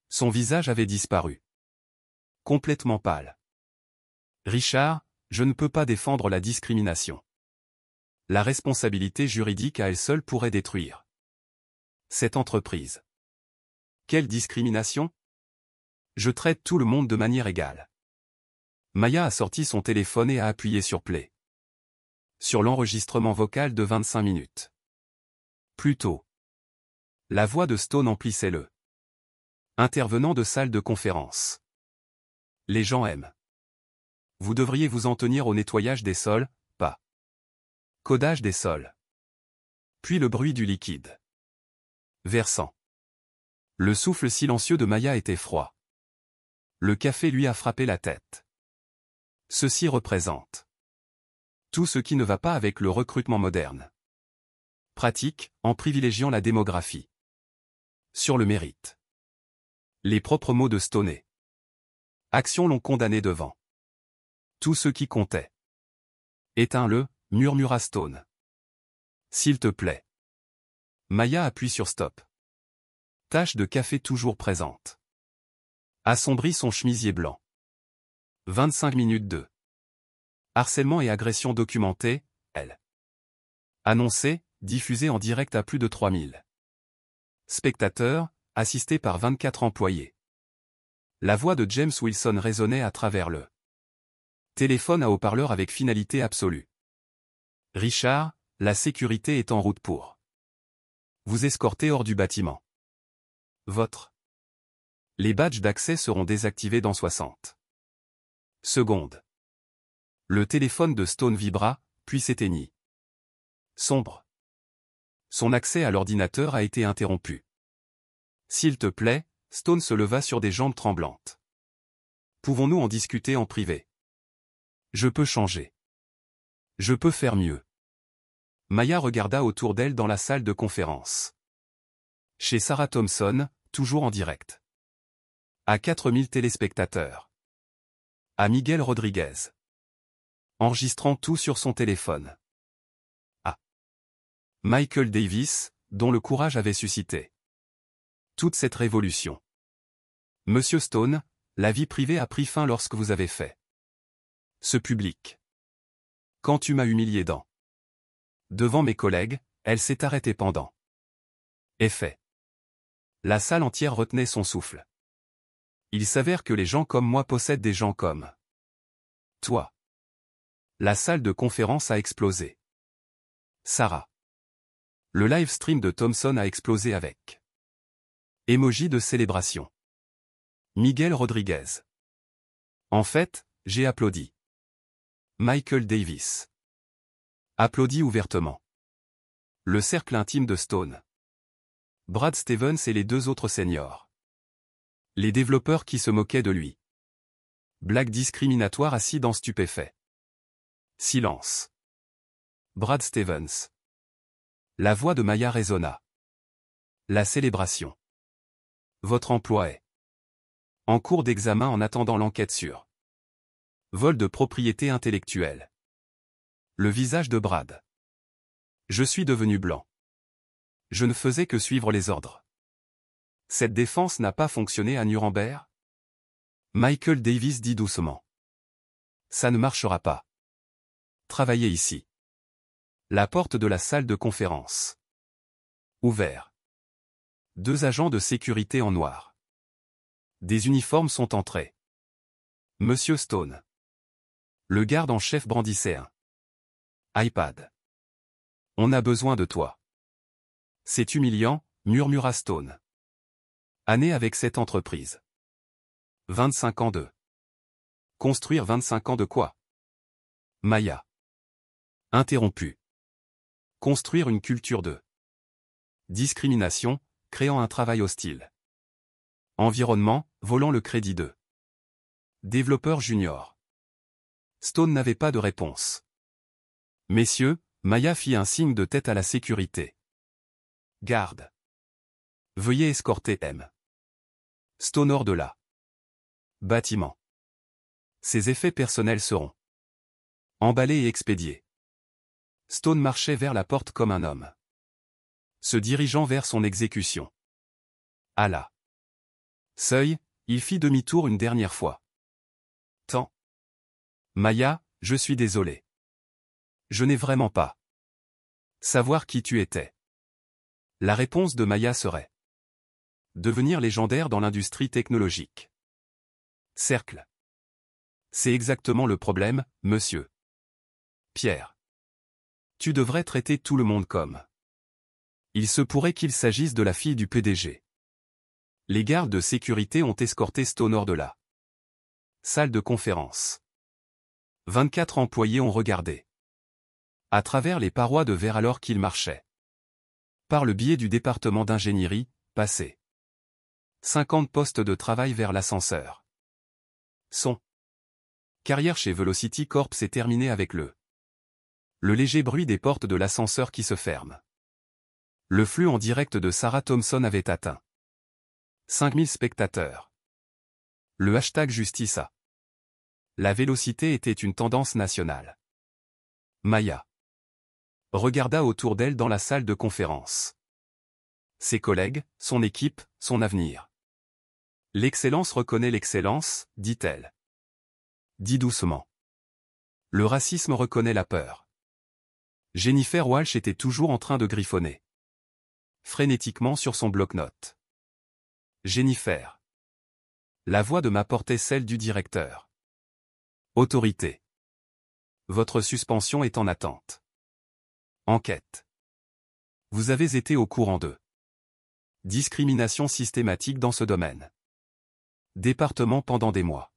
Son visage avait disparu. Complètement pâle. Richard, je ne peux pas défendre la discrimination. La responsabilité juridique à elle seule pourrait détruire cette entreprise. Quelle discrimination? Je traite tout le monde de manière égale. Maya a sorti son téléphone et a appuyé sur play. Sur l'enregistrement vocal de 25 minutes. Plus tôt. La voix de Stone emplissait le intervenant de salle de conférence. Les gens aiment. Vous devriez vous en tenir au nettoyage des sols, pas codage des sols. Puis le bruit du liquide versant. Le souffle silencieux de Maya était froid. Le café lui a frappé la tête. Ceci représente tout ce qui ne va pas avec le recrutement moderne. Pratique, en privilégiant la démographie sur le mérite. Les propres mots de Stoney. Action l'ont condamné devant tout ce qui comptait. Éteins-le, murmura Stone. S'il te plaît. Maya appuie sur stop. Tache de café toujours présente. Assombrit son chemisier blanc. 25 minutes de harcèlement et agression documentée, elle. Annoncée, diffusée en direct à plus de 3000 spectateurs, assistés par 24 employés. La voix de James Wilson résonnait à travers le téléphone à haut-parleur avec finalité absolue. Richard, la sécurité est en route pour vous escorter hors du bâtiment. Les badges d'accès seront désactivés dans 60 secondes. Le téléphone de Stone vibra, puis s'éteignit. Sombre. Son accès à l'ordinateur a été interrompu. S'il te plaît, Stone se leva sur des jambes tremblantes. Pouvons-nous en discuter en privé? Je peux changer. Je peux faire mieux. Maya regarda autour d'elle dans la salle de conférence. Chez Sarah Thompson, toujours en direct. À 4000 téléspectateurs. À Miguel Rodriguez. Enregistrant tout sur son téléphone. À Michael Davis, dont le courage avait suscité toute cette révolution. Monsieur Stone, la vie privée a pris fin lorsque vous avez fait ce public. Quand tu m'as humilié devant mes collègues, elle s'est arrêtée pendant. Effet. La salle entière retenait son souffle. Il s'avère que les gens comme moi possèdent des gens comme toi. La salle de conférence a explosé. Sarah. Le live stream de Thompson a explosé avec emoji de célébration. Miguel Rodriguez. En fait, j'ai applaudi. Michael Davis. Applaudit ouvertement. Le cercle intime de Stone. Brad Stevens et les deux autres seniors. Les développeurs qui se moquaient de lui. Blague discriminatoire assis dans stupéfait. Silence. Brad Stevens. La voix de Maya résonna. La célébration. Votre emploi est en cours d'examen en attendant l'enquête sur vol de propriété intellectuelle. Le visage de Brad. Je suis devenu blanc. Je ne faisais que suivre les ordres. Cette défense n'a pas fonctionné à Nuremberg? Michael Davis dit doucement. Ça ne marchera pas. Travaillez ici. La porte de la salle de conférence. Ouvert. Deux agents de sécurité en noir. Des uniformes sont entrés. Monsieur Stone. Le garde en chef brandissait un iPad. On a besoin de toi. C'est humiliant, murmura Stone. Année avec cette entreprise. 25 ans de Construire 25 ans de quoi? Maya. Interrompu. Construire une culture de discrimination, créant un travail hostile. Environnement, volant le crédit de développeur junior. Stone n'avait pas de réponse. Messieurs, Maya fit un signe de tête à la sécurité. Garde. Veuillez escorter M. Stone hors de là. Bâtiment. Ses effets personnels seront emballés et expédiés. Stone marchait vers la porte comme un homme, se dirigeant vers son exécution. À la seuil, il fit demi-tour une dernière fois. Tant. Maya, je suis désolé. Je n'ai vraiment pas savoir qui tu étais. La réponse de Maya serait devenir légendaire dans l'industrie technologique. Cercle. C'est exactement le problème, monsieur Pierre. Tu devrais traiter tout le monde comme. Il se pourrait qu'il s'agisse de la fille du PDG. Les gardes de sécurité ont escorté Stone hors de la salle de conférence. 24 employés ont regardé à travers les parois de verre alors qu'il marchait. Par le biais du département d'ingénierie, passé 50 postes de travail vers l'ascenseur. Son carrière chez Velocity Corp s'est terminée avec le léger bruit des portes de l'ascenseur qui se ferment. Le flux en direct de Sarah Thompson avait atteint 5000 spectateurs. Le hashtag Justice a. La vélocité était une tendance nationale. Maya regarda autour d'elle dans la salle de conférence. Ses collègues, son équipe, son avenir. L'excellence reconnaît l'excellence, dit-elle. Dit doucement. Le racisme reconnaît la peur. Jennifer Walsh était toujours en train de griffonner frénétiquement sur son bloc-notes. Jennifer. La voix de m'apportait celle du directeur. Autorité. Votre suspension est en attente. Enquête. Vous avez été au courant de discrimination systématique dans ce domaine. Département pendant des mois.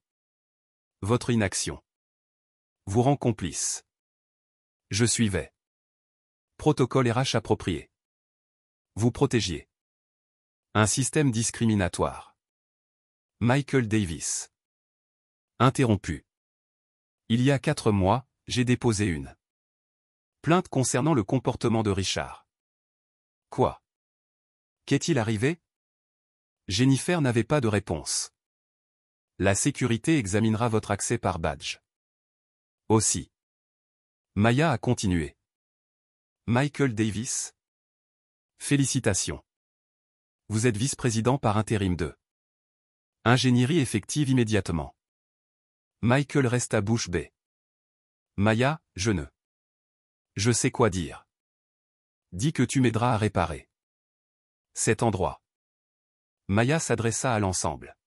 Votre inaction vous rend complice. Je suivais. Protocole RH approprié. Vous protégiez. Un système discriminatoire. Michael Davis. Interrompu. Il y a 4 mois, j'ai déposé une plainte concernant le comportement de Richard. Quoi? Qu'est-il arrivé? Jennifer n'avait pas de réponse. La sécurité examinera votre accès par badge. Aussi. Maya a continué. Michael Davis. Félicitations. Vous êtes vice-président par intérim de ingénierie effective immédiatement. Michael resta bouche bée. Maya, je sais quoi dire. Dis que tu m'aideras à réparer cet endroit. Maya s'adressa à l'ensemble.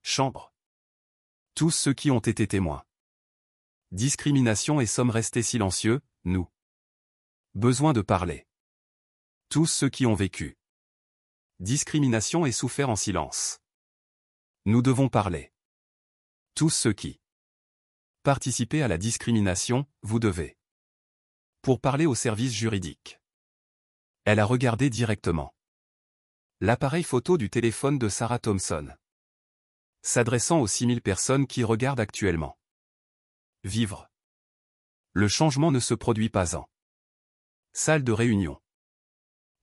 Chambre. Tous ceux qui ont été témoins. Discrimination et sommes restés silencieux, nous. Besoin de parler. Tous ceux qui ont vécu discrimination et souffert en silence. Nous devons parler. Tous ceux qui participaient à la discrimination, vous devez. Pour parler au service juridique. Elle a regardé directement l'appareil photo du téléphone de Sarah Thompson. S'adressant aux 6000 personnes qui regardent actuellement. Vivre. Le changement ne se produit pas en salle de réunion.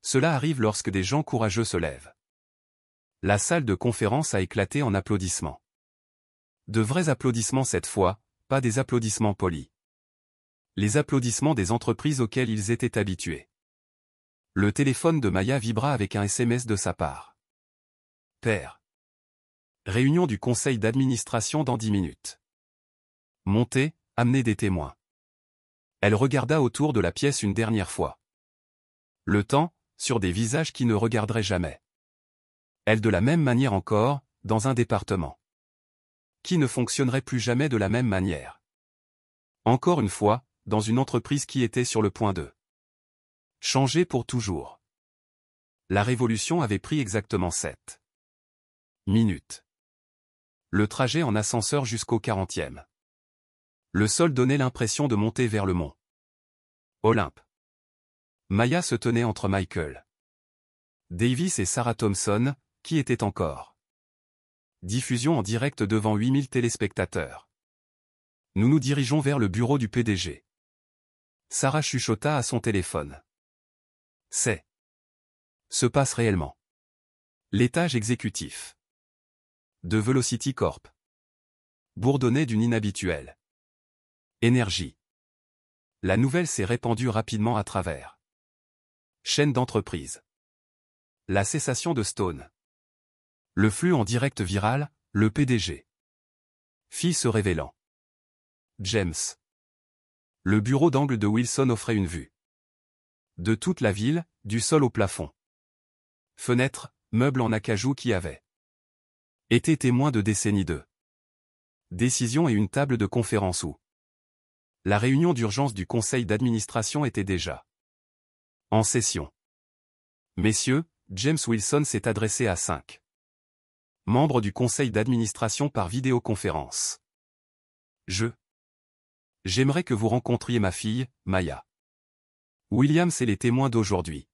Cela arrive lorsque des gens courageux se lèvent. La salle de conférence a éclaté en applaudissements. De vrais applaudissements cette fois, pas des applaudissements polis. Les applaudissements des entreprises auxquelles ils étaient habitués. Le téléphone de Maya vibra avec un SMS de sa part. Père. Réunion du conseil d'administration dans 10 minutes. Montez, amenez des témoins. Elle regarda autour de la pièce une dernière fois. Le temps, sur des visages qui ne regarderaient jamais. Elle de la même manière encore, dans un département qui ne fonctionnerait plus jamais de la même manière. Encore une fois, dans une entreprise qui était sur le point de changer pour toujours. La révolution avait pris exactement 7 minutes. Le trajet en ascenseur jusqu'au 40e. Le sol donnait l'impression de monter vers le mont Olympe. Maya se tenait entre Michael Davis et Sarah Thompson, qui étaient encore. Diffusion en direct devant 8000 téléspectateurs. Nous nous dirigeons vers le bureau du PDG. Sarah chuchota à son téléphone. Se passe réellement. L'étage exécutif de Velocity Corp bourdonnait d'une inhabituelle énergie. La nouvelle s'est répandue rapidement à travers chaîne d'entreprise. La cessation de Stone. Le flux en direct viral, le PDG. Fille se révélant. James. Le bureau d'angle de Wilson offrait une vue de toute la ville, du sol au plafond. Fenêtres, meubles en acajou qui avaient été témoins de décennies de décisions et une table de conférence où la réunion d'urgence du conseil d'administration était déjà en session. Messieurs, James Wilson s'est adressé à 5 membres du conseil d'administration par vidéoconférence. J'aimerais que vous rencontriez ma fille, Maya Williams et les témoins d'aujourd'hui.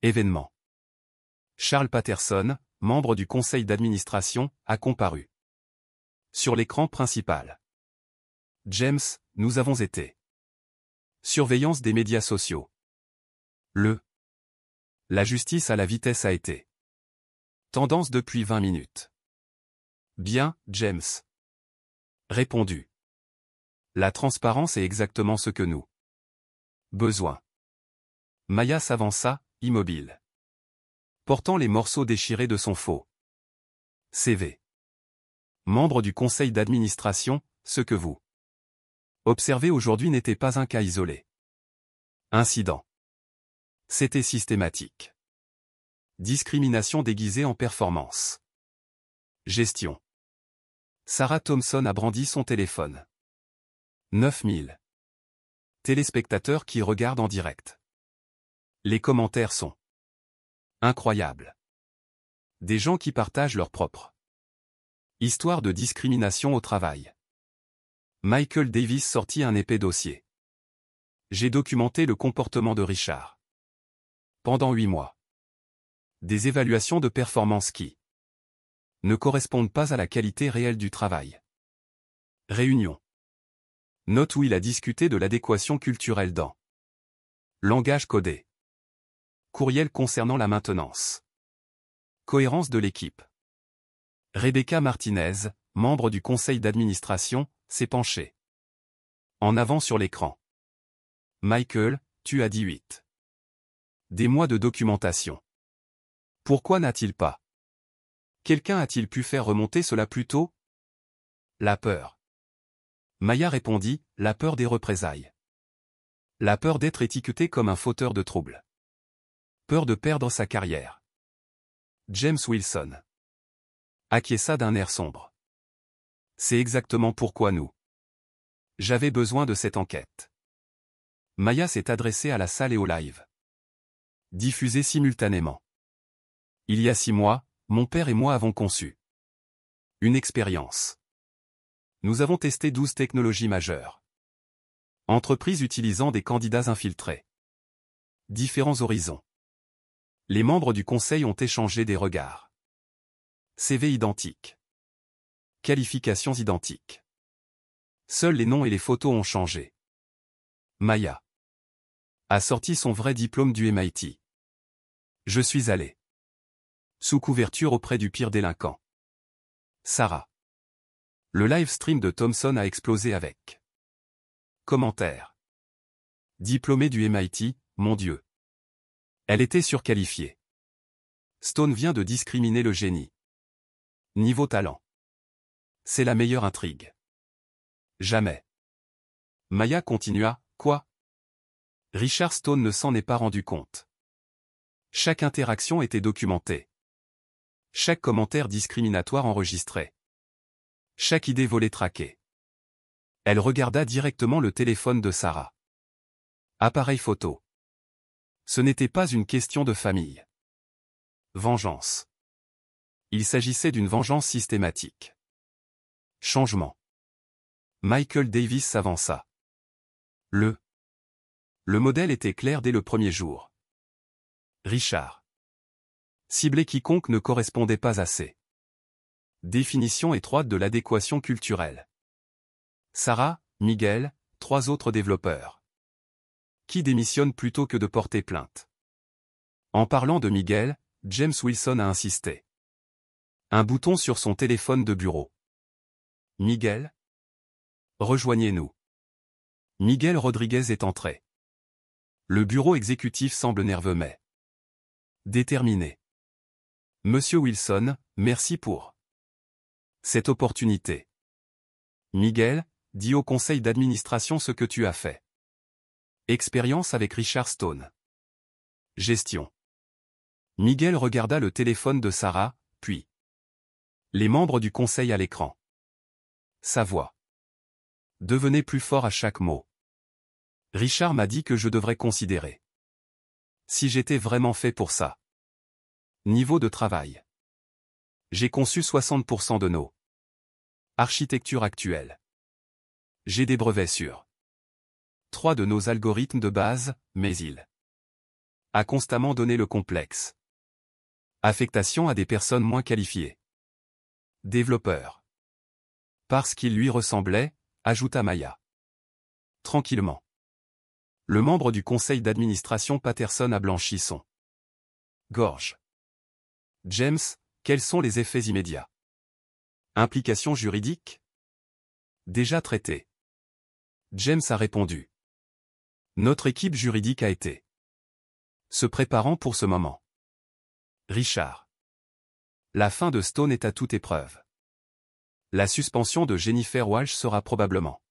Événement. Charles Patterson, membre du conseil d'administration, a comparu sur l'écran principal. James, nous avons été. Surveillance des médias sociaux. La justice à la vitesse a été. Tendance depuis 20 minutes. Bien, James. Répondu. La transparence est exactement ce que nous besoin. Maya s'avança, immobile, portant les morceaux déchirés de son faux CV. Membre du conseil d'administration, ce que vous observez aujourd'hui n'était pas un cas isolé. Incident. C'était systématique. Discrimination déguisée en performance. Gestion. Sarah Thompson a brandi son téléphone. 9000 téléspectateurs qui regardent en direct. Les commentaires sont incroyables. Des gens qui partagent leur propre histoire de discrimination au travail. Michael Davis sortit un épais dossier. J'ai documenté le comportement de Richard pendant 8 mois. Des évaluations de performance qui ne correspondent pas à la qualité réelle du travail. Réunion. Note où il a discuté de l'adéquation culturelle dans langage codé. Courriel concernant la maintenance. Cohérence de l'équipe. Rebecca Martinez, membre du conseil d'administration, s'est penchée en avant sur l'écran. Michael, tu as dit 8. Des mois de documentation. Pourquoi n'a-t-il pas? Quelqu'un a-t-il pu faire remonter cela plus tôt? La peur. Maya répondit, la peur des représailles. La peur d'être étiqueté comme un fauteur de troubles. Peur de perdre sa carrière. James Wilson acquiesça d'un air sombre. C'est exactement pourquoi j'avais besoin de cette enquête. Maya s'est adressée à la salle et au live. Diffusé simultanément. Il y a 6 mois, mon père et moi avons conçu une expérience. Nous avons testé 12 technologies majeures. Entreprises utilisant des candidats infiltrés. Différents horizons. Les membres du conseil ont échangé des regards. CV identiques. Qualifications identiques. Seuls les noms et les photos ont changé. Maya a sorti son vrai diplôme du MIT. Je suis allé sous couverture auprès du pire délinquant. Sarah. Le live stream de Thompson a explosé avec commentaire. Diplômée du MIT, mon Dieu. Elle était surqualifiée. Stone vient de discriminer le génie. Niveau talent. C'est la meilleure intrigue. Jamais. Maya continua, quoi? Richard Stone ne s'en est pas rendu compte. Chaque interaction était documentée. Chaque commentaire discriminatoire enregistré. Chaque idée volée traquée. Elle regarda directement le téléphone de Sarah. Appareil photo. Ce n'était pas une question de famille. Vengeance. Il s'agissait d'une vengeance systématique. Changement. Michael Davis s'avança. Le modèle était clair dès le premier jour. Richard. Cibler quiconque ne correspondait pas assez. Définition étroite de l'adéquation culturelle. Sarah, Miguel, 3 autres développeurs. Qui démissionnent plutôt que de porter plainte. En parlant de Miguel, James Wilson a insisté. Un bouton sur son téléphone de bureau. Miguel? Rejoignez-nous. Miguel Rodriguez est entré. Le bureau exécutif semble nerveux mais déterminé. Monsieur Wilson, merci pour cette opportunité. Miguel, dis au conseil d'administration ce que tu as fait. Expérience avec Richard Stone. Gestion. Miguel regarda le téléphone de Sarah, puis les membres du conseil à l'écran. Sa voix devenait plus fort à chaque mot. Richard m'a dit que je devrais considérer. Si j'étais vraiment fait pour ça. Niveau de travail. J'ai conçu 60% de nos architectures actuelles. J'ai des brevets sur 3 de nos algorithmes de base, mais il a constamment donné le complexe. Affectation à des personnes moins qualifiées. Développeur. Parce qu'il lui ressemblait, ajouta Maya. Tranquillement. Le membre du conseil d'administration Patterson a blanchi son gorge. James, quels sont les effets immédiats? Implications juridiques? Déjà traité. James a répondu. Notre équipe juridique a été se préparant pour ce moment. Richard. La fin de Stone est à toute épreuve. La suspension de Jennifer Walsh sera probablement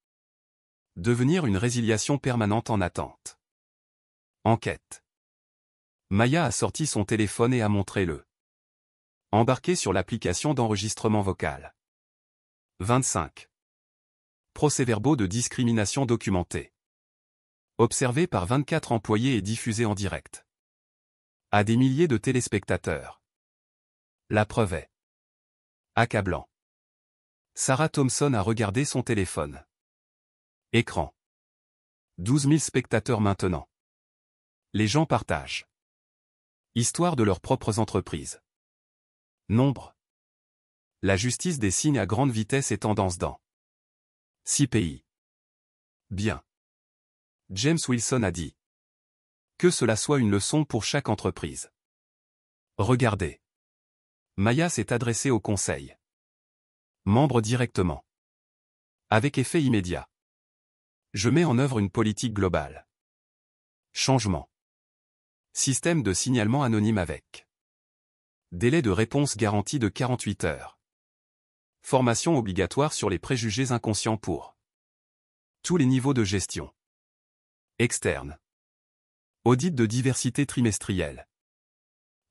devenir une résiliation permanente en attente. Enquête. Maya a sorti son téléphone et a montré le embarqué sur l'application d'enregistrement vocal. 25. Procès-verbaux de discrimination documentés. Observé par 24 employés et diffusé en direct. À des milliers de téléspectateurs. La preuve est accablant. Sarah Thompson a regardé son téléphone. Écran. 12 000 spectateurs maintenant. Les gens partagent. Histoire de leurs propres entreprises. Nombre. La justice des signes à grande vitesse et tendance dans 6 pays. Bien. James Wilson a dit. Que cela soit une leçon pour chaque entreprise. Regardez. Maya s'est adressée au conseil. Membre directement. Avec effet immédiat. Je mets en œuvre une politique globale. Changement. Système de signalement anonyme avec délai de réponse garanti de 48 heures. Formation obligatoire sur les préjugés inconscients pour tous les niveaux de gestion. Externe. Audit de diversité trimestrielle.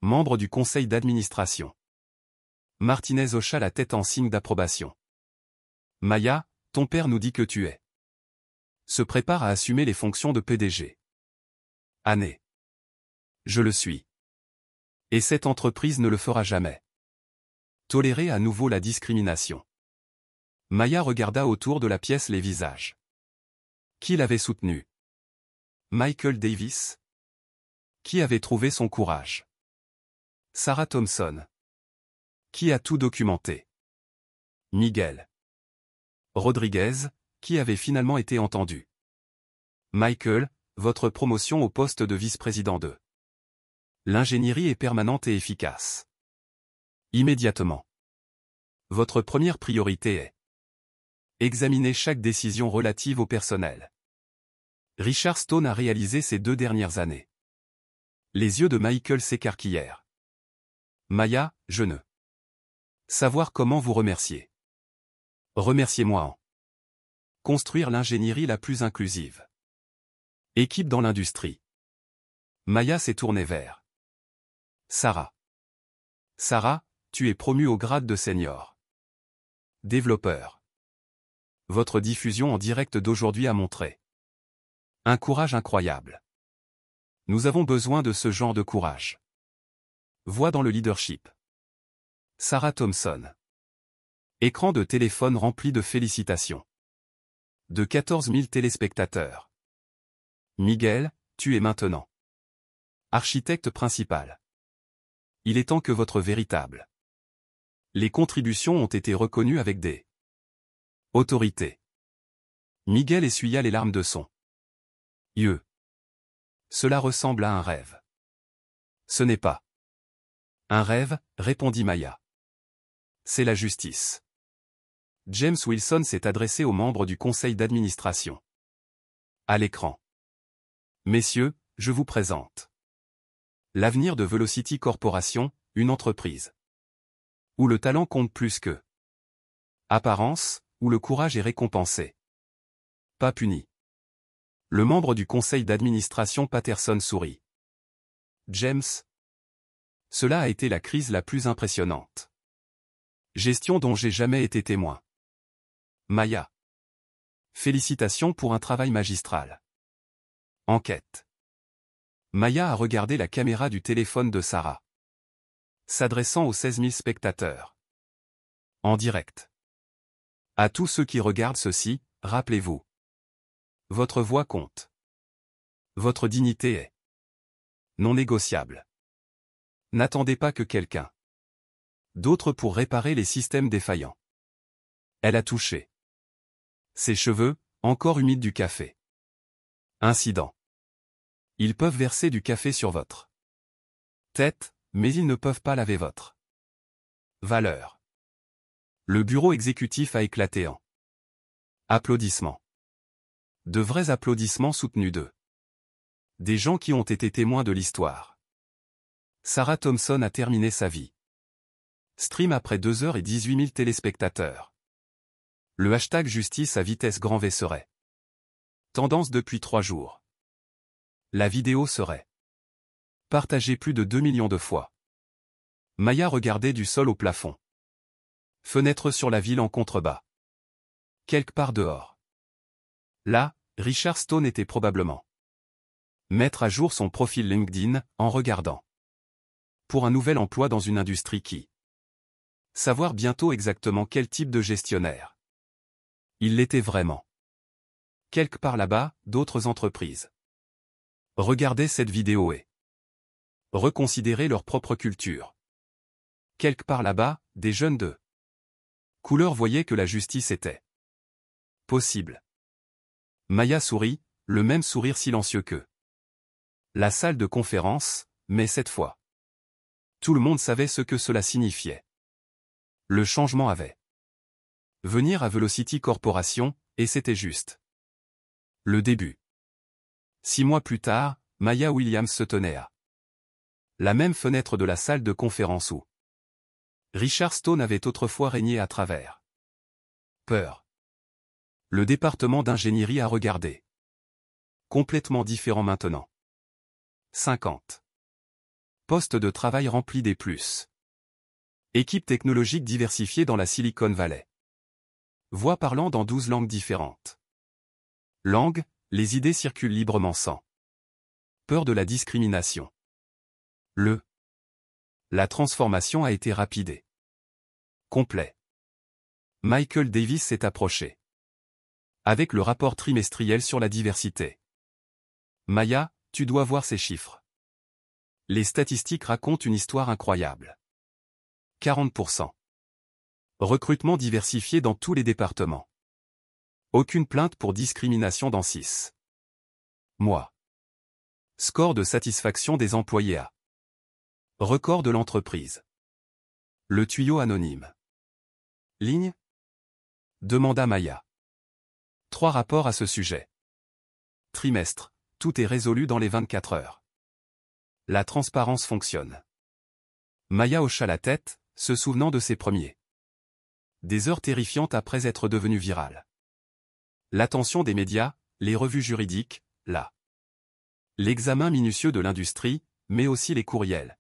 Membre du conseil d'administration. Martinez hocha la tête en signe d'approbation. Maya, ton père nous dit que tu es. Se prépare à assumer les fonctions de PDG. Année. Je le suis. Et cette entreprise ne le fera jamais. Tolérer à nouveau la discrimination. Maya regarda autour de la pièce les visages. Qui l'avait soutenu? Michael Davis? Qui avait trouvé son courage? Sarah Thompson. Qui a tout documenté? Miguel Rodriguez, qui avait finalement été entendu. Michael, votre promotion au poste de vice-président de l'ingénierie est permanente et efficace. Immédiatement. Votre première priorité est examiner chaque décision relative au personnel. Richard Stone a réalisé ces 2 dernières années. Les yeux de Michael s'écarquillèrent. Maya, je ne savoir comment vous remercier. Remerciez-moi en construire l'ingénierie la plus inclusive. Équipe dans l'industrie. Maya s'est tournée vers Sarah. Sarah, tu es promue au grade de senior. Développeur. Votre diffusion en direct d'aujourd'hui a montré un courage incroyable. Nous avons besoin de ce genre de courage. Voix dans le leadership. Sarah Thompson. Écran de téléphone rempli de félicitations. De 14 000 téléspectateurs. Miguel, tu es maintenant architecte principal. Il est temps que votre véritable. Les contributions ont été reconnues avec des autorités. Miguel essuya les larmes de son yeux. Cela ressemble à un rêve. Ce n'est pas un rêve, répondit Maya. C'est la justice. James Wilson s'est adressé aux membres du conseil d'administration. À l'écran. Messieurs, je vous présente l'avenir de Velocity Corporation, une entreprise où le talent compte plus que apparence, où le courage est récompensé, pas puni. Le membre du conseil d'administration Patterson sourit. James. Cela a été la crise la plus impressionnante. Gestion dont j'ai jamais été témoin. Maya. Félicitations pour un travail magistral. Enquête. Maya a regardé la caméra du téléphone de Sarah. S'adressant aux 16 000 spectateurs. En direct. À tous ceux qui regardent ceci, rappelez-vous. Votre voix compte. Votre dignité est non négociable. N'attendez pas que quelqu'un d'autre pour réparer les systèmes défaillants. Elle a touché ses cheveux, encore humides du café. Incident. Ils peuvent verser du café sur votre tête, mais ils ne peuvent pas laver votre valeur. Le bureau exécutif a éclaté en applaudissements. De vrais applaudissements soutenus d'eux. Des gens qui ont été témoins de l'histoire. Sarah Thompson a terminé sa vie. Stream après 2h18 000 téléspectateurs. Le hashtag justice à vitesse grand V serait tendance depuis 3 jours. La vidéo serait partagée plus de 2 millions de fois. Maya regardait du sol au plafond. Fenêtre sur la ville en contrebas. Quelque part dehors. Là, Richard Stone était probablement mettre à jour son profil LinkedIn, en regardant pour un nouvel emploi dans une industrie qui savoir bientôt exactement quel type de gestionnaire il l'était vraiment. Quelque part là-bas, d'autres entreprises regardaient cette vidéo et reconsidéraient leur propre culture. Quelque part là-bas, des jeunes de couleur voyaient que la justice était possible. Maya sourit, le même sourire silencieux que la salle de conférence, mais cette fois. Tout le monde savait ce que cela signifiait. Le changement avait venir à Velocity Corporation, et c'était juste le début. 6 mois plus tard, Maya Williams se tenait à la même fenêtre de la salle de conférence où Richard Stone avait autrefois régné à travers peur. Le département d'ingénierie a regardé. Complètement différent maintenant. 50. Postes de travail remplis des plus. Équipe technologique diversifiée dans la Silicon Valley. Voix parlant dans 12 langues différentes. Langue, les idées circulent librement sans peur de la discrimination. La transformation a été rapide et complet. Michael Davis s'est approché. Avec le rapport trimestriel sur la diversité. Maya, tu dois voir ces chiffres. Les statistiques racontent une histoire incroyable. 40%. Recrutement diversifié dans tous les départements. Aucune plainte pour discrimination dans 6 mois. Score de satisfaction des employés à record de l'entreprise. Le tuyau anonyme. Ligne? Demanda Maya. 3 rapports à ce sujet. Trimestre, tout est résolu dans les 24 heures. La transparence fonctionne. Maya hocha la tête, se souvenant de ses premiers. Des heures terrifiantes après être devenu viral. L'attention des médias, les revues juridiques, l'examen minutieux de l'industrie, mais aussi les courriels.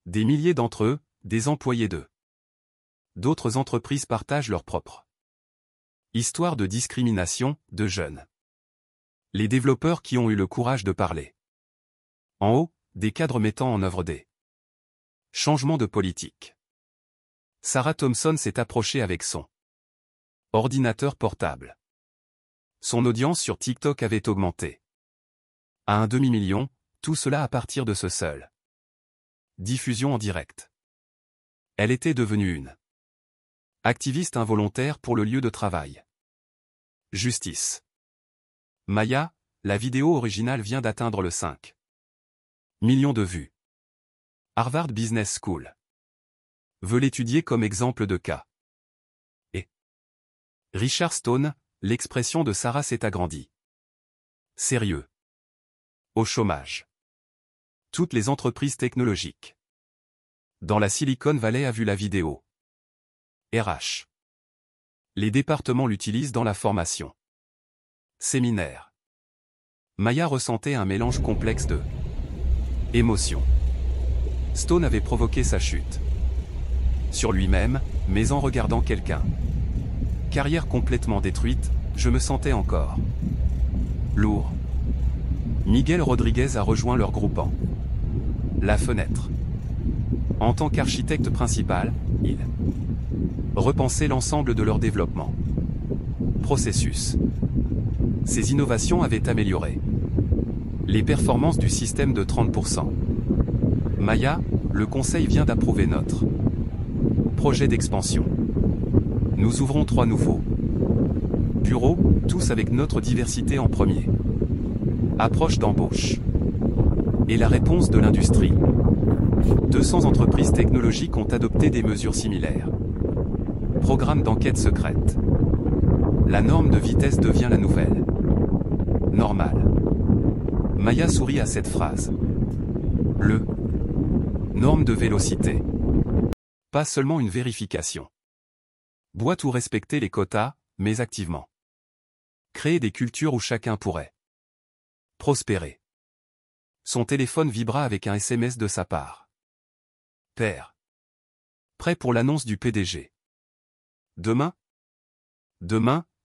Des milliers d'entre eux, des employés d'autres entreprises partagent leur propre histoire de discrimination, de jeunes. Les développeurs qui ont eu le courage de parler. En haut, des cadres mettant en œuvre des changements de politique. Sarah Thompson s'est approchée avec son ordinateur portable. Son audience sur TikTok avait augmenté à un demi-million, tout cela à partir de ce seul diffusion en direct. Elle était devenue une activiste involontaire pour le lieu de travail. Justice. Maya, la vidéo originale vient d'atteindre le 5 millions de vues. Harvard Business School veut l'étudier comme exemple de cas. Et Richard Stone, l'expression de Sarah s'est agrandie. Sérieux. Au chômage. Toutes les entreprises technologiques dans la Silicon Valley a vu la vidéo. RH. Les départements l'utilisent dans la formation. Séminaire. Maya ressentait un mélange complexe de émotions. Stone avait provoqué sa chute sur lui-même, mais en regardant quelqu'un. Carrière complètement détruite, je me sentais encore lourd. Miguel Rodriguez a rejoint leur groupe en la fenêtre. En tant qu'architecte principal, il repensait l'ensemble de leur développement. Processus. Ces innovations avaient amélioré les performances du système de 30%. Maya, le conseil vient d'approuver notre projet d'expansion. Nous ouvrons 3 nouveaux bureaux, tous avec notre diversité en premier. Approche d'embauche. Et la réponse de l'industrie. 200 entreprises technologiques ont adopté des mesures similaires. Programme d'enquête secrète. La norme de vitesse devient la nouvelle normale. Maya sourit à cette phrase. Le norme de vélocité. Pas seulement une vérification. Boîte ou respecter les quotas, mais activement. Créer des cultures où chacun pourrait prospérer. Son téléphone vibra avec un SMS de sa part. Père. Prêt pour l'annonce du PDG. Demain,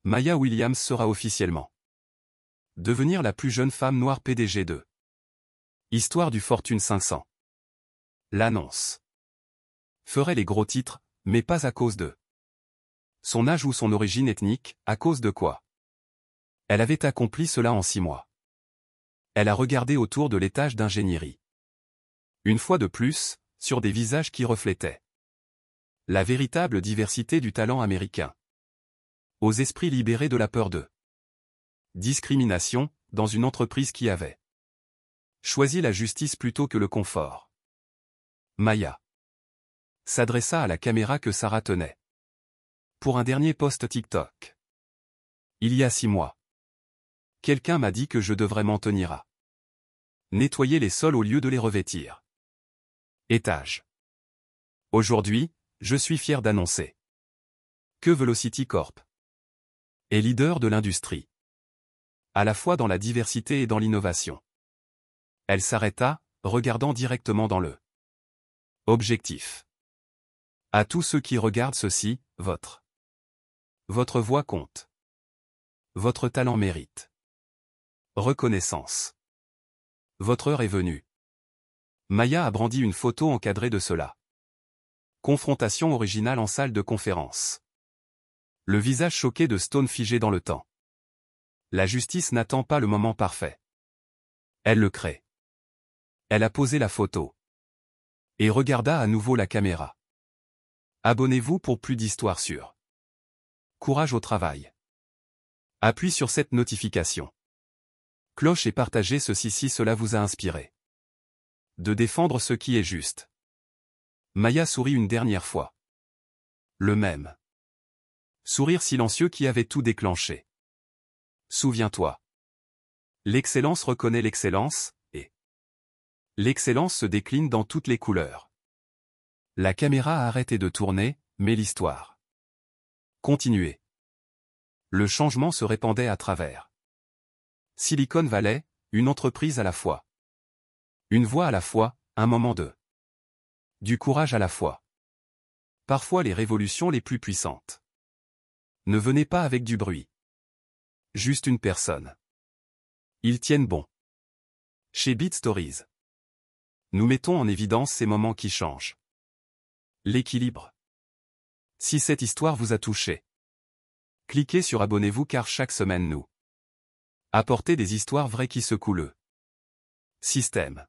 Maya Williams sera officiellement devenir la plus jeune femme noire PDG de Histoire du Fortune 500. L'annonce ferait les gros titres, mais pas à cause de son âge ou son origine ethnique, à cause de quoi? Elle avait accompli cela en 6 mois. Elle a regardé autour de l'étage d'ingénierie. Une fois de plus, sur des visages qui reflétaient la véritable diversité du talent américain. Aux esprits libérés de la peur de discrimination, dans une entreprise qui avait choisi la justice plutôt que le confort. Maya s'adressa à la caméra que Sarah tenait. Pour un dernier post TikTok. Il y a 6 mois. Quelqu'un m'a dit que je devrais m'en tenir à nettoyer les sols au lieu de les revêtir. Étage. Aujourd'hui, je suis fier d'annoncer que Velocity Corp est leader de l'industrie. À la fois dans la diversité et dans l'innovation. Elle s'arrêta, regardant directement dans le objectif. À tous ceux qui regardent ceci, votre voix compte. Votre talent mérite reconnaissance. Votre heure est venue. Maya a brandi une photo encadrée de cela. Confrontation originale en salle de conférence. Le visage choqué de Stone figé dans le temps. La justice n'attend pas le moment parfait. Elle le crée. Elle a posé la photo. Et regarda à nouveau la caméra. Abonnez-vous pour plus d'histoires sur Courage au travail. Appuie sur cette notification. Cloche et partagez ceci si cela vous a inspiré. De défendre ce qui est juste. Maya sourit une dernière fois. Le même sourire silencieux qui avait tout déclenché. Souviens-toi. L'excellence reconnaît l'excellence, et l'excellence se décline dans toutes les couleurs. La caméra a arrêté de tourner, mais l'histoire continuait. Le changement se répandait à travers Silicon Valley, une entreprise à la fois. Une voix à la fois, un moment de du courage à la fois. Parfois les révolutions les plus puissantes ne venaient pas avec du bruit. Juste une personne. Ils tiennent bon. Chez BitStories, nous mettons en évidence ces moments qui changent l'équilibre Si cette histoire vous a touché, cliquez sur abonnez-vous car chaque semaine nous apportez des histoires vraies qui secouent le système.